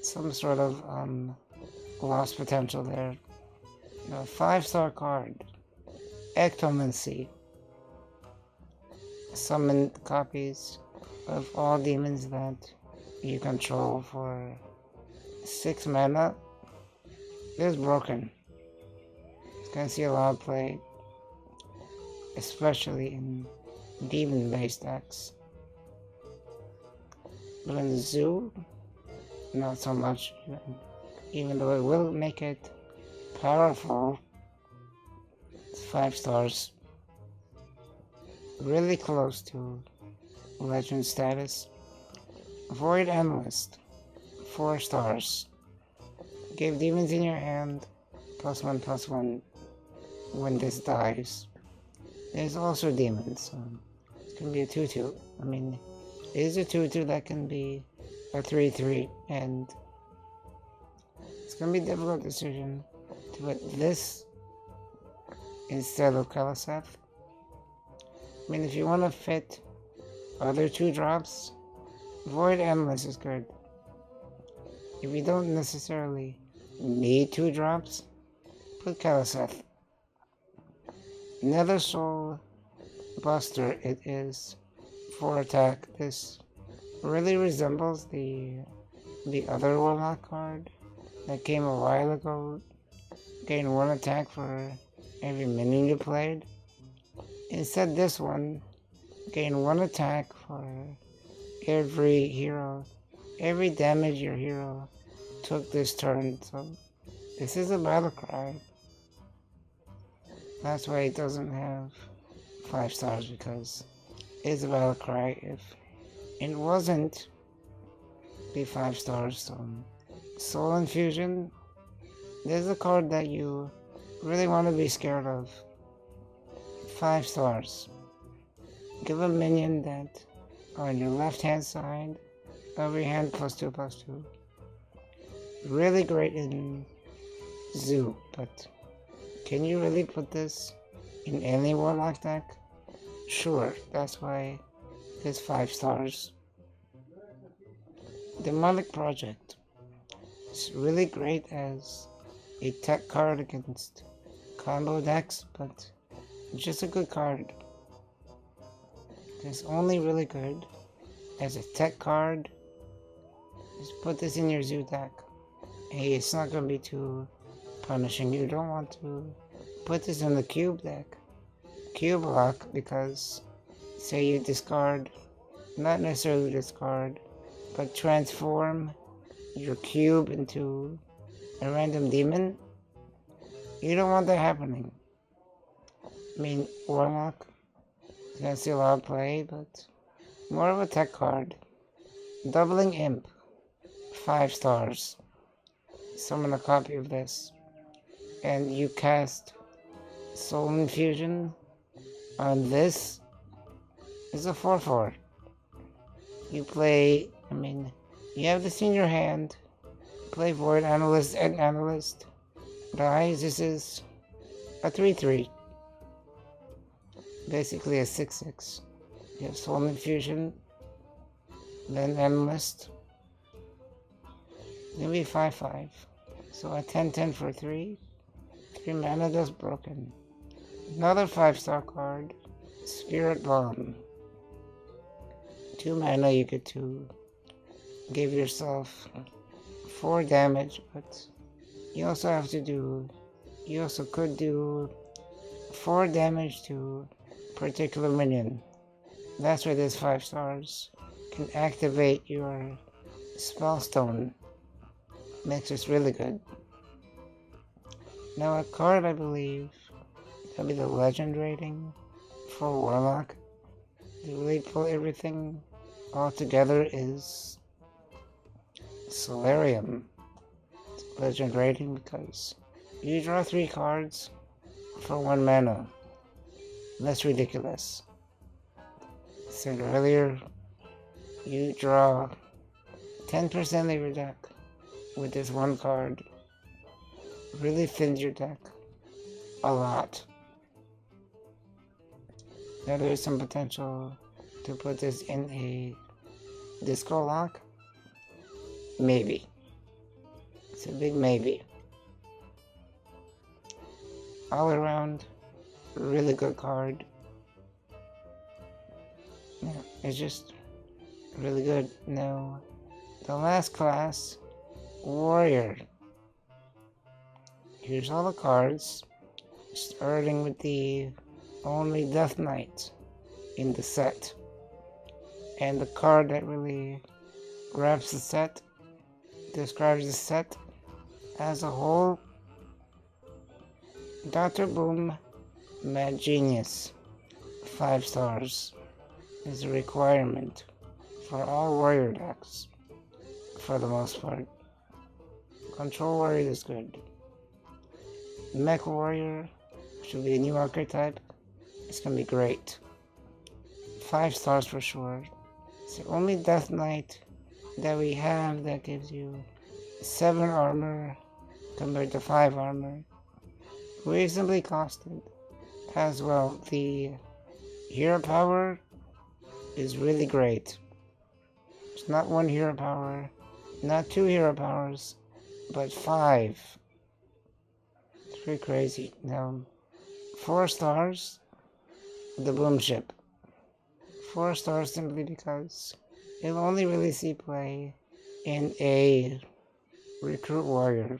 Some sort of lost potential there. A 5-star card. Ectomancy. Summon copies of all demons that you control for 6 mana. This is broken. It's gonna see a lot of play, especially in demon-based decks. But in Zoo, not so much, even though it will make it powerful. It's 5 stars. Really close to legend status. Void Analyst. 4 stars. Give demons in your hand +1/+1 when this dies. There's also demons, so it's gonna be a 2/2. I mean, it is a 2/2 that can be a 3/3, and it's gonna be a difficult decision to put this instead of Kalaseth. I mean, if you want to fit other 2 drops, Void Endless is good. If you don't necessarily need 2 drops, put Kalaseth. Nether Soul Buster, it is 4 attack. This really resembles the other Warlock card that came a while ago. Gain 1 attack for every minion you played. Instead, this one, gain 1 attack for every hero, every damage your hero took this turn. So this is a battle cry. That's why it doesn't have 5 stars, because it's a battle cry. If it wasn't, it'd be 5 stars. So Soul Infusion, this is a card that you really want to be scared of. 5 stars. Give a minion that on your left hand side of your hand +2/+2. Really great in Zoo, but can you really put this in any Warlock deck? Sure, that's why it's 5 stars. Demonic Project. It's really great as a tech card against combo decks, but just a good card. It's only really good as a tech card. Just put this in your zoo deck. Hey, it's not gonna be too punishing. You don't want to put this in the cube deck. Cube lock, because say you discard, not necessarily discard, but transform your cube into a random demon. You don't want that happening. I mean, Warlock is gonna see a lot of play, but more of a tech card. Doubling Imp, 5 stars. Summon a copy of this, and you cast Soul Infusion on this. Is a 4/4. You play, you have this in your hand. Play Void Analyst and Analyst. Dies. This is a 3/3. Basically a 6/6. You have Soul Infusion, then Analyst. It'll be 5/5. So a 10/10 for 3. 3 mana, that's broken. Another 5-star card. Spirit Bomb. 2 mana, you get to give yourself 4 damage, but you also have to do, you also could do 4 damage to particular minion. That's where this 5 stars can activate your Spellstone. Makes this really good. Now a card, I believe, that'll be the legend rating for Warlock. To really pull everything all together is Solarium. It's legend rating because you draw 3 cards for 1 mana. That's ridiculous. I said earlier, you draw 10% of your deck with this 1 card. Really thins your deck a lot. Now there's some potential to put this in a disco lock. Maybe. It's a big maybe. All around, really good card. Yeah, it's just really good. Now, the last class, Warrior. Here's all the cards, starting with the only Death Knight in the set. And the card that really grabs the set, describes the set as a whole, Dr. Boom, Mad Genius, 5 stars, is a requirement for all warrior decks, for the most part. Control Warrior is good. Mech Warrior should be a new archetype. It's gonna be great. 5 stars for sure. It's the only Death Knight that we have that gives you 7 armor compared to 5 armor. Reasonably costed. As well, the hero power is really great. It's not 1 hero power, not 2 hero powers, but 5. It's pretty crazy. Now, 4 stars, the Boom Ship. 4 stars simply because it'll only really see play in a Recruit Warrior.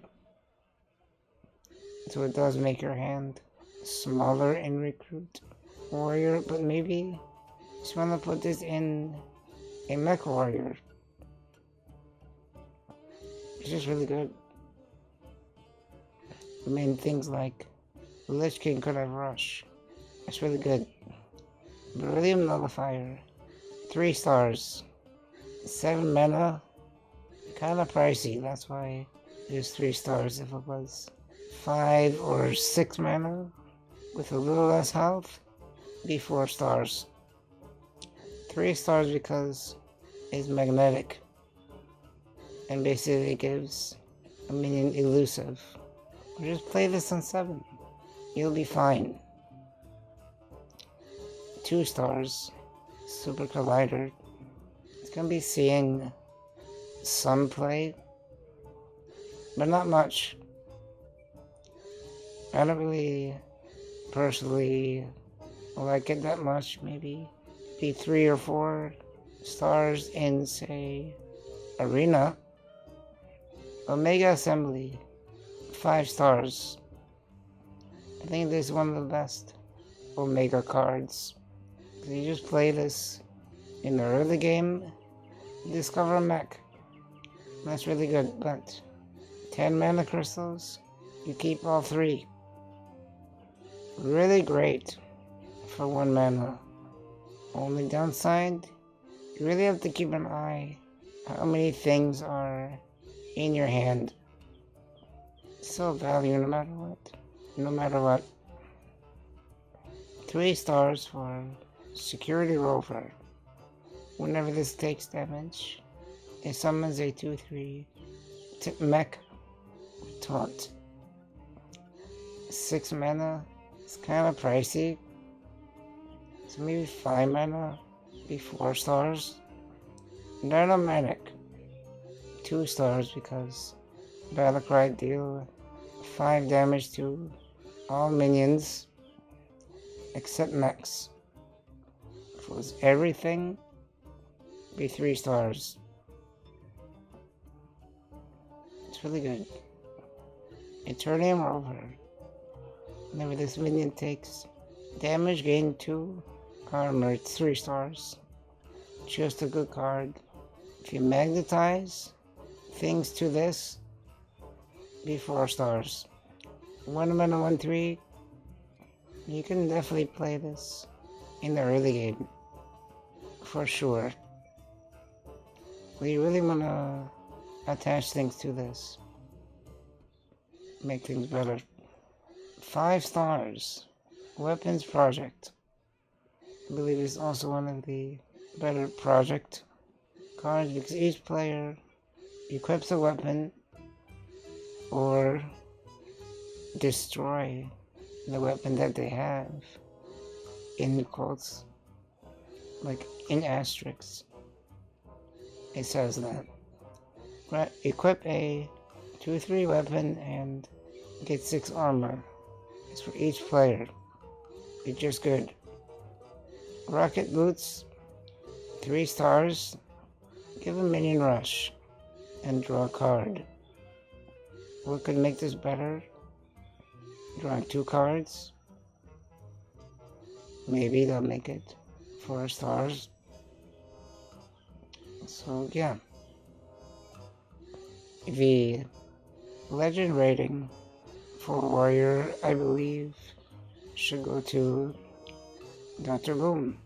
So it does make your hand smaller in Recruit Warrior, but maybe just want to put this in a Mech Warrior. It's just really good. I mean, things like Lich King could have Rush. It's really good. Beryllium Nullifier, 3 stars, 7 mana, kinda pricey, that's why there's 3 stars. If it was 5 or 6 mana with a little less health, it'd be 4 stars. 3 stars because it's magnetic and basically gives a minion elusive. Or just play this on 7. You'll be fine. 2 stars. Super Collider. It's gonna be seeing some play, but not much. I don't really personally like it that much. Maybe be 3 or 4 stars in, say, Arena. Omega Assembly, 5 stars. I think this is one of the best Omega cards. You just play this in the early game, discover a mech. That's really good, but 10 mana crystals, you keep all 3. Really great for 1 mana. Only downside, you really have to keep an eye how many things are in your hand. Still value no matter what. No matter what. 3 stars for Security Rover. Whenever this takes damage, it summons a 2/3 mech taunt. 6 mana. It's kind of pricey. So maybe 5 mana, be 4 stars. Dynamic, 2 stars because Battlecry deal 5 damage to all minions except mechs. If it was everything, be 3 stars. It's really good. Eternium Rover. Whenever this minion takes damage, gain 2 armor, it's 3 stars. Just a good card. If you magnetize things to this, be 4 stars. 1 mana, 1/3. You can definitely play this in the early game. For sure. But you really want to attach things to this. Make things better. 5 stars. Weapons Project. I believe it's also one of the better project cards because each player equips a weapon or destroy the weapon that they have in quotes, like in asterisks. It says that. Right, equip a 2/3 weapon and get 6 armor. It's for each player. It's just good. Rocket Boots, 3 stars. Give a minion rush and draw a card. What could make this better? Drawing 2 cards. Maybe they'll make it 4 stars. So yeah. The legend rating for Warrior, I believe, should go to Dr. Boom.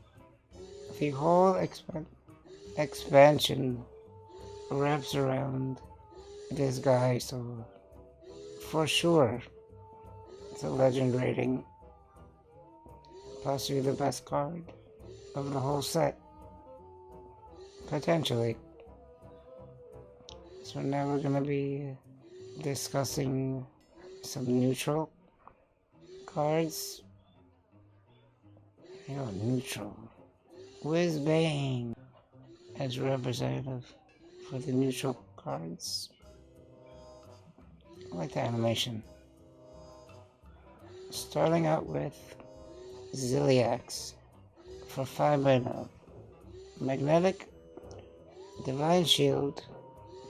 The whole expansion wraps around this guy, so for sure it's a legend rating. Possibly the best card of the whole set. Potentially. So now we're going to be discussing some neutral cards. Neutral. Whizbang as representative for the neutral cards. I like the animation. Starting out with Ziliax for 5 mana. Magnetic, Divine Shield,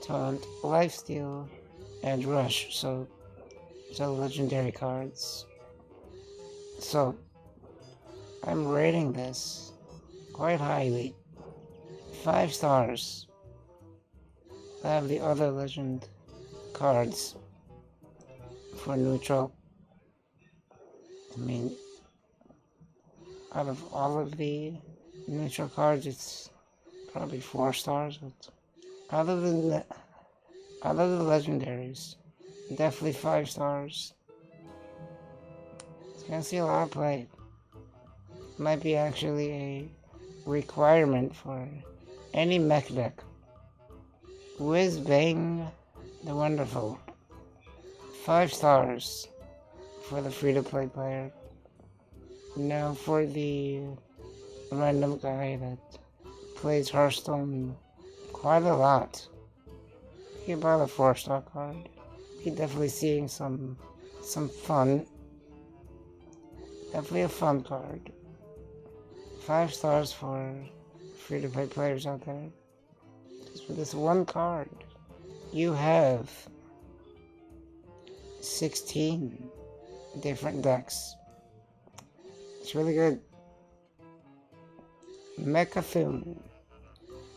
Taunt, Lifesteal, and Rush. So legendary cards. So I'm rating this quite highly. 5 stars. I have the other legend cards for neutral. I mean, out of all of the neutral cards, it's probably 4 stars, but other than the legendaries, definitely 5 stars. It's gonna see a lot of play. Might be actually a requirement for any mech deck. Whizbang the Wonderful. 5 stars for the free-to-play player. Now for the random guy that plays Hearthstone quite a lot. You buy the 4-star card. You're definitely seeing some fun. Definitely a fun card. 5 stars for free-to-play players out there. Just with this one card, you have 16 different decks. It's really good. Mechathune,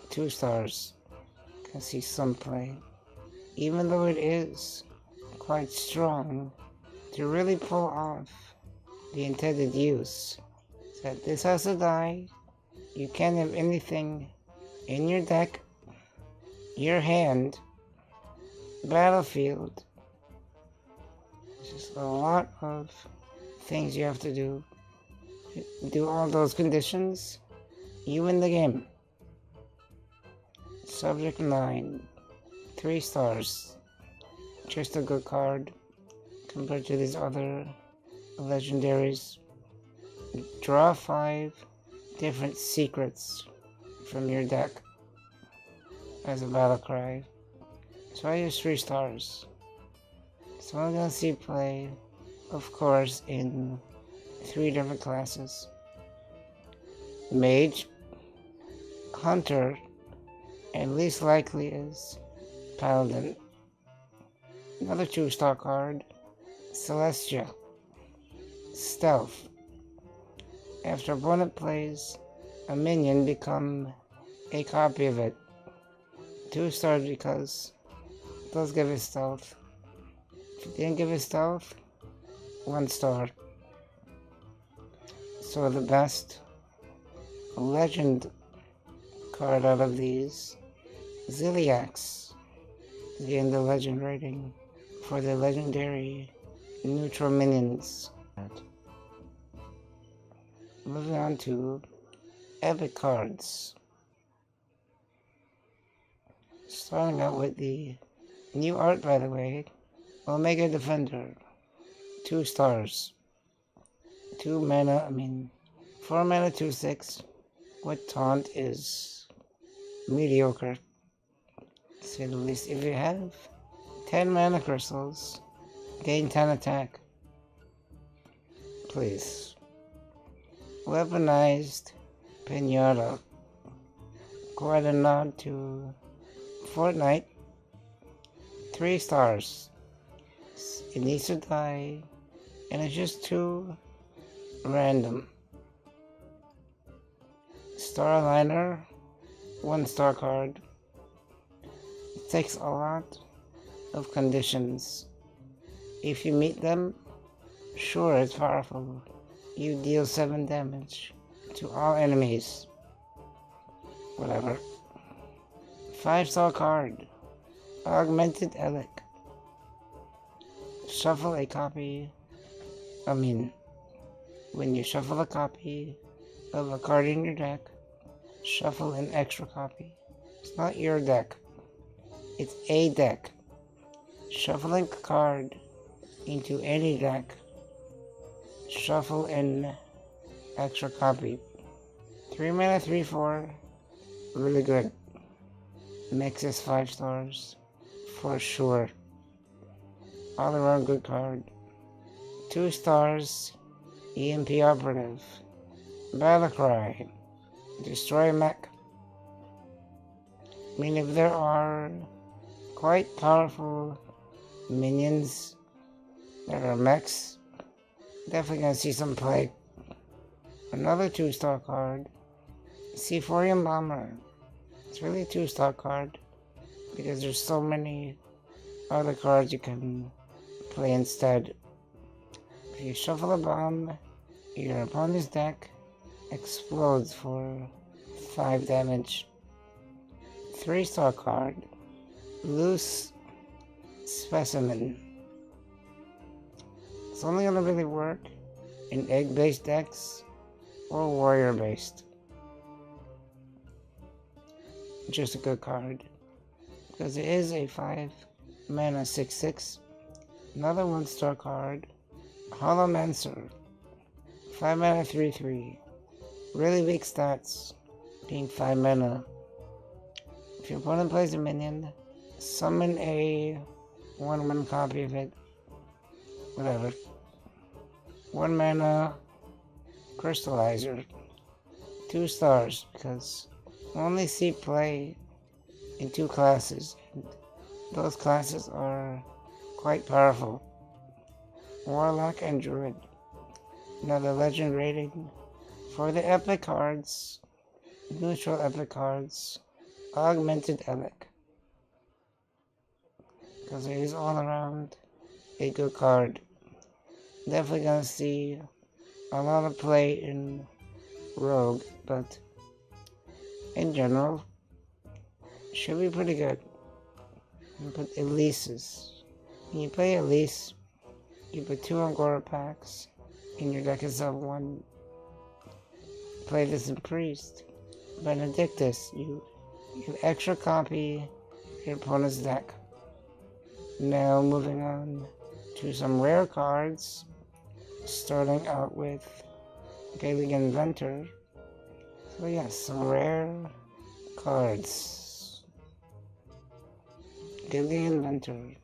2 stars. Can see some play. Even though it is quite strong, to really pull off the intended use, that this has to die, you can't have anything in your deck, your hand, battlefield. Just a lot of things you have to do. Do all those conditions, you win the game. Subject 9, 3 stars. Just a good card compared to these other legendaries. Draw 5 different secrets from your deck as a battle cry. So I use 3 stars. So I'm gonna see play, of course, in 3 different classes. Mage, Hunter, and least likely is Paladin. Another 2-star card, Celestia, Stealth. After opponent plays a minion, become a copy of it. 2 stars because it does give it stealth. If it didn't give it stealth, 1 star. So the best legend card out of these, Ziliax, is getting the legend rating for the legendary neutral minions. Moving on to epic cards. Starting out with the new art, by the way, Omega Defender, 2 stars. 4 mana, 2/6. With taunt is mediocre, to say the least. If you have 10 mana crystals, gain 10 attack. Please. Weaponized Pinata. Quite a nod to Fortnite. 3 stars. It needs to die, and it's just too random. Starliner, 1-star card. It takes a lot of conditions. If you meet them, sure, it's powerful. You deal 7 damage to all enemies. Whatever. 5-star card, Augmented Elic. Shuffle a copy. When you shuffle a copy of a card in your deck, shuffle an extra copy. It's not your deck. It's a deck. Shuffling a card into any deck, shuffle an extra copy. 3 mana, 3/4. Really good. Mix is 5 stars. For sure. All around good card. 2 stars. EMP Operative. Battlecry. Destroy mech. If there are quite powerful minions that are mechs, definitely gonna see some play. Another 2-star card, Seaphorium Bomber. It's really a 2-star card because there's so many other cards you can play instead. If you shuffle a bomb, your opponent's deck explodes for 5 damage. 3-star card, Loose Specimen. It's only gonna really work in egg-based decks or warrior-based. Just a good card, because it is a 5 mana 6/6. Another 1-star card, Holomancer. 5 mana 3/3. Really weak stats, being 5 mana. If your opponent plays a minion, summon a 1/1 copy of it. Whatever. 1 mana Crystallizer. 2 stars, because I only see play in 2 classes, and those classes are quite powerful. Warlock and Druid. Now the legend rating for the epic cards, neutral epic cards, augmented epic, because it is all around a good card. Definitely gonna see a lot of play in Rogue, but in general, should be pretty good. You put Elises. When you play Elise, you put 2 Angora packs in your deck instead of 1. Play this in Priest. Benedictus, you extra copy your opponent's deck. Now moving on to some rare cards, starting out with Gaelic Inventor. So yes, some rare cards. Gaelic Inventor.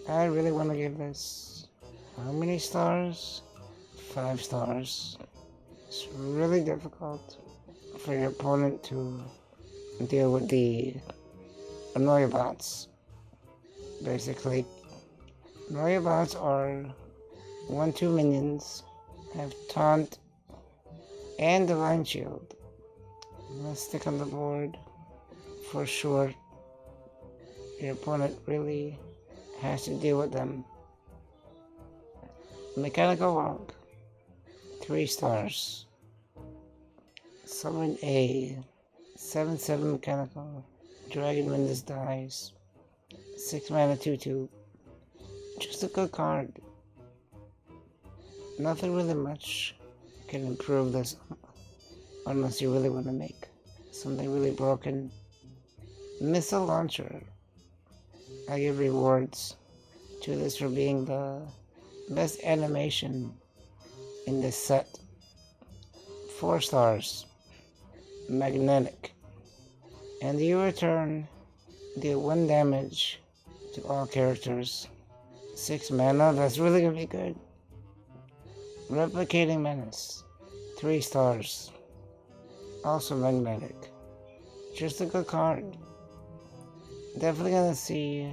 I really want to give this, how many stars? 5 stars. It's really difficult for your opponent to deal with the Annoyabots. Basically, Annoyabots are 1/2 minions, have Taunt and Divine Shield. Let's stick on the board for sure. Your opponent really has to deal with them. Mechanical Log, 3 stars. Summon a 7/7 mechanical dragon when this dies. 6 mana 2/2. Just a good card. Nothing really much can improve this unless you really want to make something really broken. Missile Launcher. I give rewards to this for being the best animation in this set. 4 stars. Magnetic. And you return deal 1 damage to all characters. 6 mana, that's really gonna be good. Replicating Menace. 3 stars. Also magnetic. Just a good card. Definitely gonna see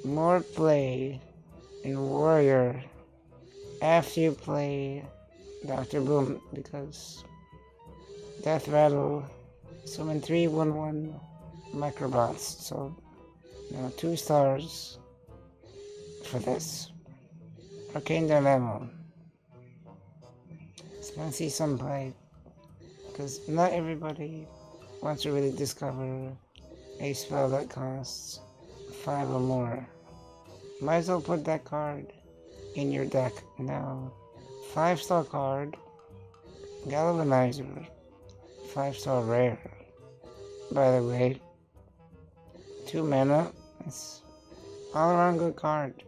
more play in Warrior after you play Dr. Boom, because Death Rattle summon 3/1/1 Microbots, so now 2 stars for this. Arcane Dilemma. It's gonna see some play, because not everybody wants to really discover a spell that costs 5 or more. Might as well put that card in your deck now. 5-star card, Galvanizer, 5-star rare. By the way, 2 mana, it's all around good card.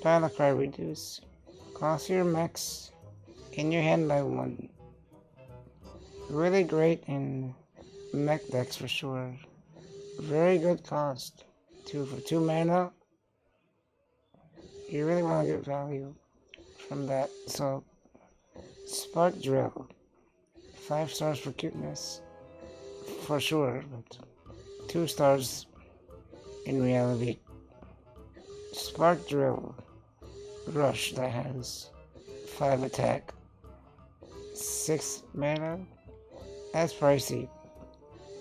Battle cry reduce. Cost your mechs in your hand by 1. Really great in mech decks for sure. Very good cost. 2 for 2 mana. You really want to get value from that. So, Spark Drill. 5 stars for cuteness. For sure, but 2 stars in reality. Spark Drill. Rush that has 5 attack. 6 mana. That's pricey.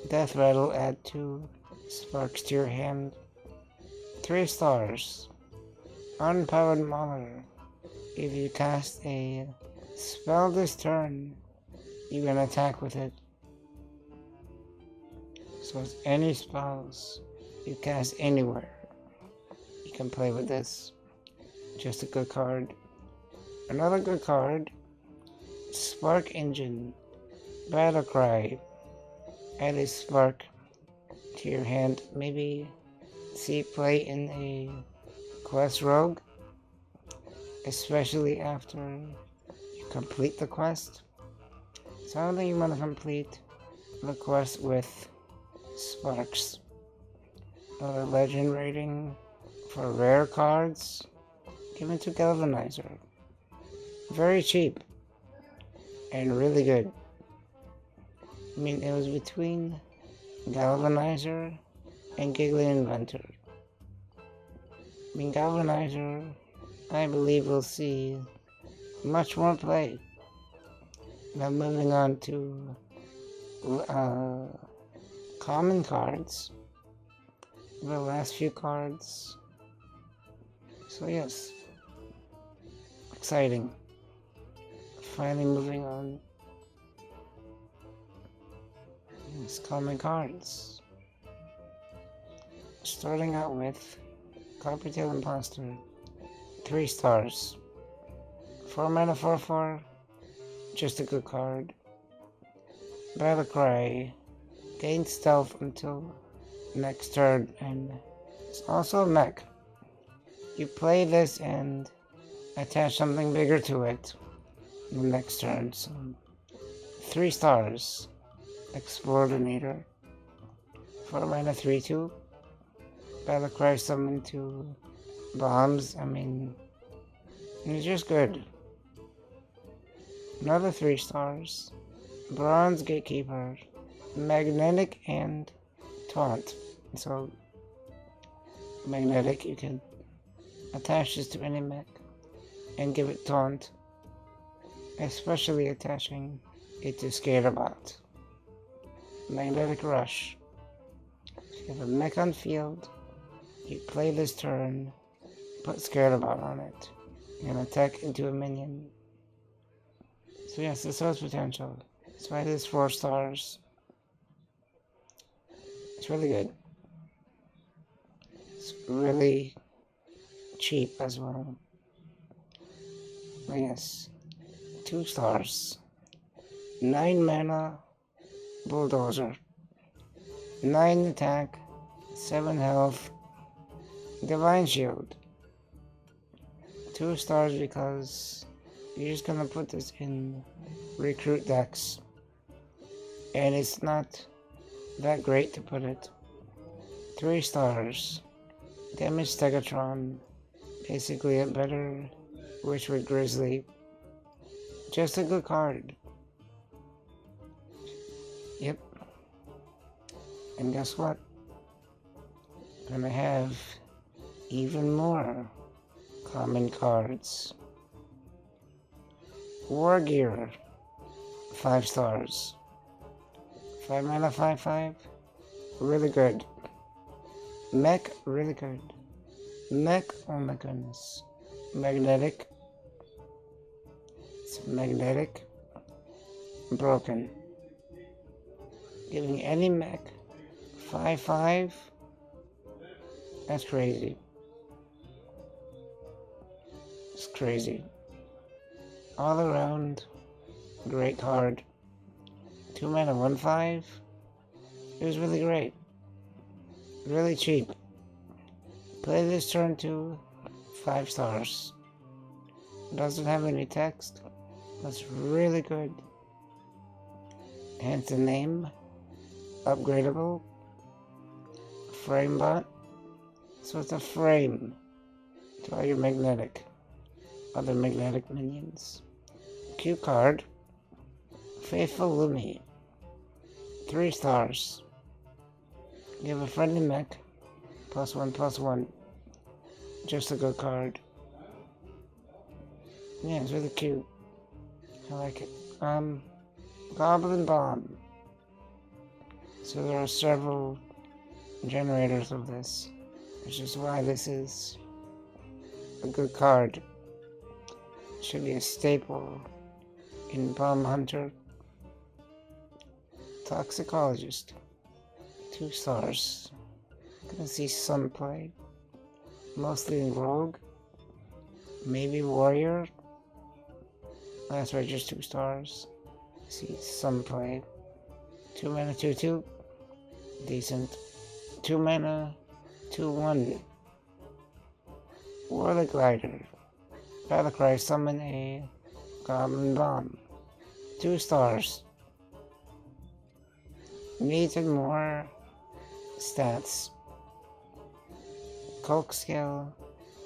Death Rattle, add 2 sparks to your hand. 3 stars. Unpowered Mauler. If you cast a spell this turn, you can attack with it. So it's any spells you cast anywhere, you can play with this. Just a good card. Another good card, Spark Engine. Battle Cry. Add a spark to your hand. Maybe see play in a quest rogue, especially after you complete the quest. So I don't think you want to complete the quest with sparks. Another legend rating for rare cards given to Galvanizer. Very cheap. and really good. I mean, it was between Galvanizer and Giggly Inventor. I mean, Galvanizer, I believe we'll see much more play. Now moving on to common cards. The last few cards. So yes, exciting. Finally moving on. Yes, common cards. Starting out with Coppertail Imposter, 3 stars. 4 mana 4/4, just a good card. Battlecry, gain stealth until next turn, and it's also a mech. You play this and attach something bigger to it the next turn. So 3 stars. Explodinator. 4 mana 3/2. Battlecry summon 2 bombs. I mean, it's just good. Another 3 stars. Bronze Gatekeeper. Magnetic and Taunt. So, magnetic, you can attach this to any mech and give it Taunt. Especially attaching it to Scarabot. Magnetic Rush. So you have a mech on field, you play this turn, put Scarabot on it, and attack into a minion. So yes, this has potential. That's why it is 4 stars. It's really good. It's really cheap as well. But yes, 2 stars. 9 mana Bulldozer. 9 attack, 7 health, Divine Shield. 2 stars because you're just gonna put this in recruit decks. And it's not that great to put it. 3 stars. Damage Stegatron. Basically a better Witchwood Grizzly. Just a good card. Yep. And guess what? Gonna have even more common cards. War Gear. 5 stars. 5 mana 5/5. Really good. Mech, really good. Mech, oh my goodness. Magnetic. It's magnetic. Broken. Giving any mech 5/5. That's crazy. It's crazy. All around, great card. 2 mana 1/5. It was really great. Really cheap. Play this turn to 5 stars. Doesn't have any text. That's really good. Hence the name. Upgradable. Framebot. So it's a frame to all your magnetic. Other magnetic minions. Cue card. Faithful Lumi. 3 stars. Give a friendly mech. +1/+1. Just a good card. Yeah, it's really cute. I like it. Goblin Bomb. So there are several generators of this, which is why this is a good card. Should be a staple in Bomb Hunter. Toxicologist. 2 stars. Gonna see some play. Mostly in Rogue. Maybe Warrior. That's right, just 2 stars. See some play. 2 mana 2/2. Decent. 2 mana 2/1. Warlock Rider. Battlecry summon a Goblin Bomb. 2 stars. Needed more stats. Coke Skill.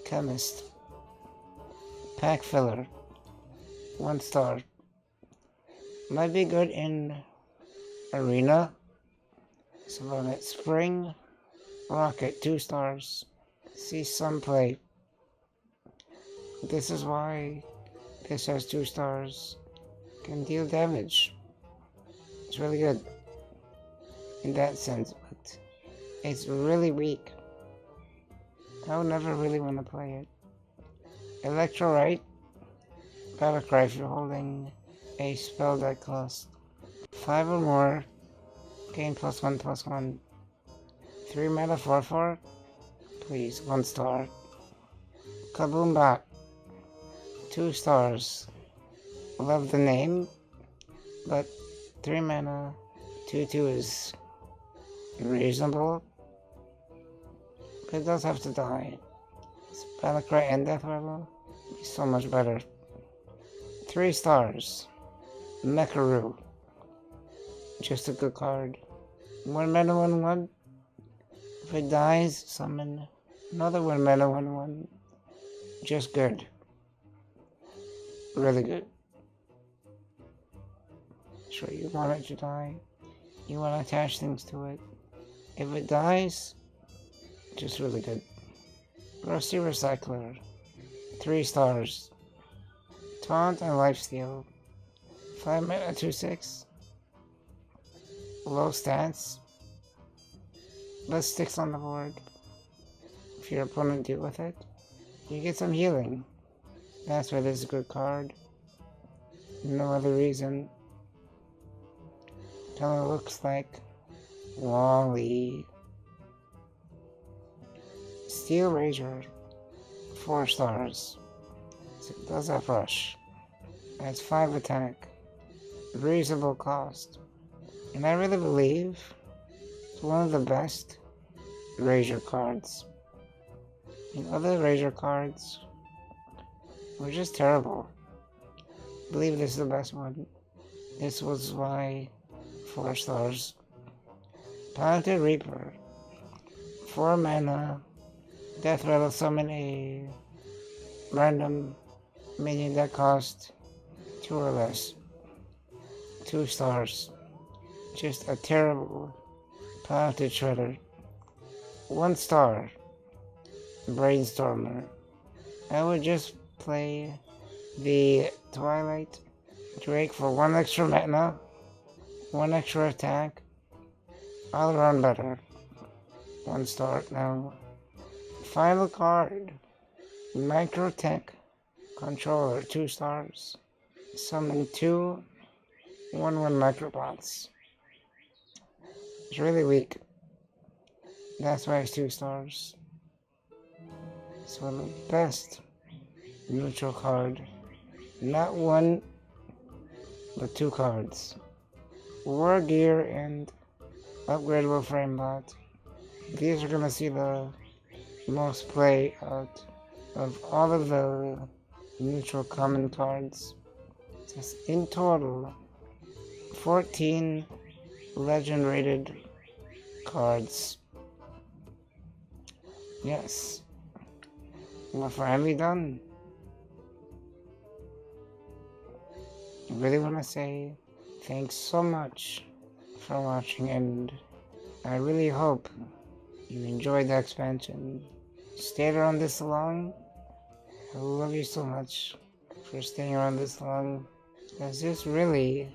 Chemist. Pack Filler. 1 star. Might be good in Arena. Sonnet Spring. Rocket, 2 stars. See some play. This is why this has 2 stars. Can deal damage. It's really good in that sense, but it's really weak. I would never really want to play it. Electrolyte. Battlecry if you're holding a spell that costs 5 or more. Gain +1/+1. 3 mana 4/4. Please, 1 star. Kaboom Bot. 2 stars. Love the name, but 3 mana 2/2 is reasonable. But it does have to die. Battlecry and Death Rattle is so much better. 3 stars. Mecharoo. Just a good card. 1 mana 1/1. If it dies, summon another 1 mana 1/1. Just good. Really good. Sure, you want it to die. You want to attach things to it. If it dies, just really good. Rusty Recycler. 3 stars. Taunt and Lifesteal. 5 mana 2/6. Low stats. Less sticks on the board. If your opponent deal with it, you get some healing. That's why this is a good card. No other reason. Kinda looks like Wally. Steel Rager. 4 stars. So it does have rush. That's 5 attack. Reasonable cost. And I really believe it's one of the best Razor cards. And other Razor cards were just terrible. I believe this is the best one. This was why 4 stars. Talented Reaper. 4 mana. Death Rattle summon a random minion that cost 2 or less. 2 stars. Just a terrible Talented Shredder. 1 star. Brainstormer. I would just play the Twilight Drake for 1 extra mana, 1 extra attack, all around better. 1 star. Now, final card. Microtech Controller, 2 stars. Summon 2 1/1 Microbots. It's really weak. That's why it's 2 stars. It's one of the best neutral card. Not 1, but 2 cards. War Gear and Upgradable Framebot. These are gonna see the most play out of all of the neutral common cards. Just in total, 14 legend rated cards. Yes. We're finally done. I really want to say thanks so much for watching, and I really hope you enjoyed the expansion. Stayed around this long. I love you so much for staying around this long. This is really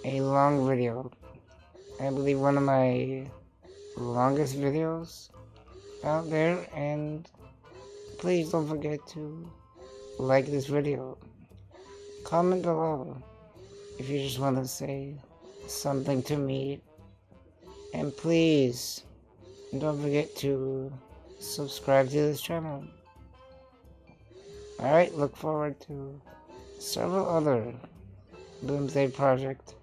a long video. I believe one of my longest videos out there, and please don't forget to like this video. Comment below if you just want to say something to me, and please don't forget to subscribe to this channel. Alright, look forward to several other Boomsday Project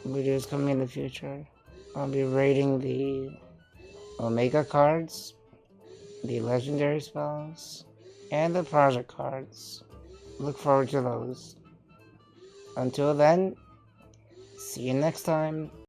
videos coming in the future. I'll be rating the Omega cards, the legendary spells, and the project cards. Look forward to those. Until then, see you next time.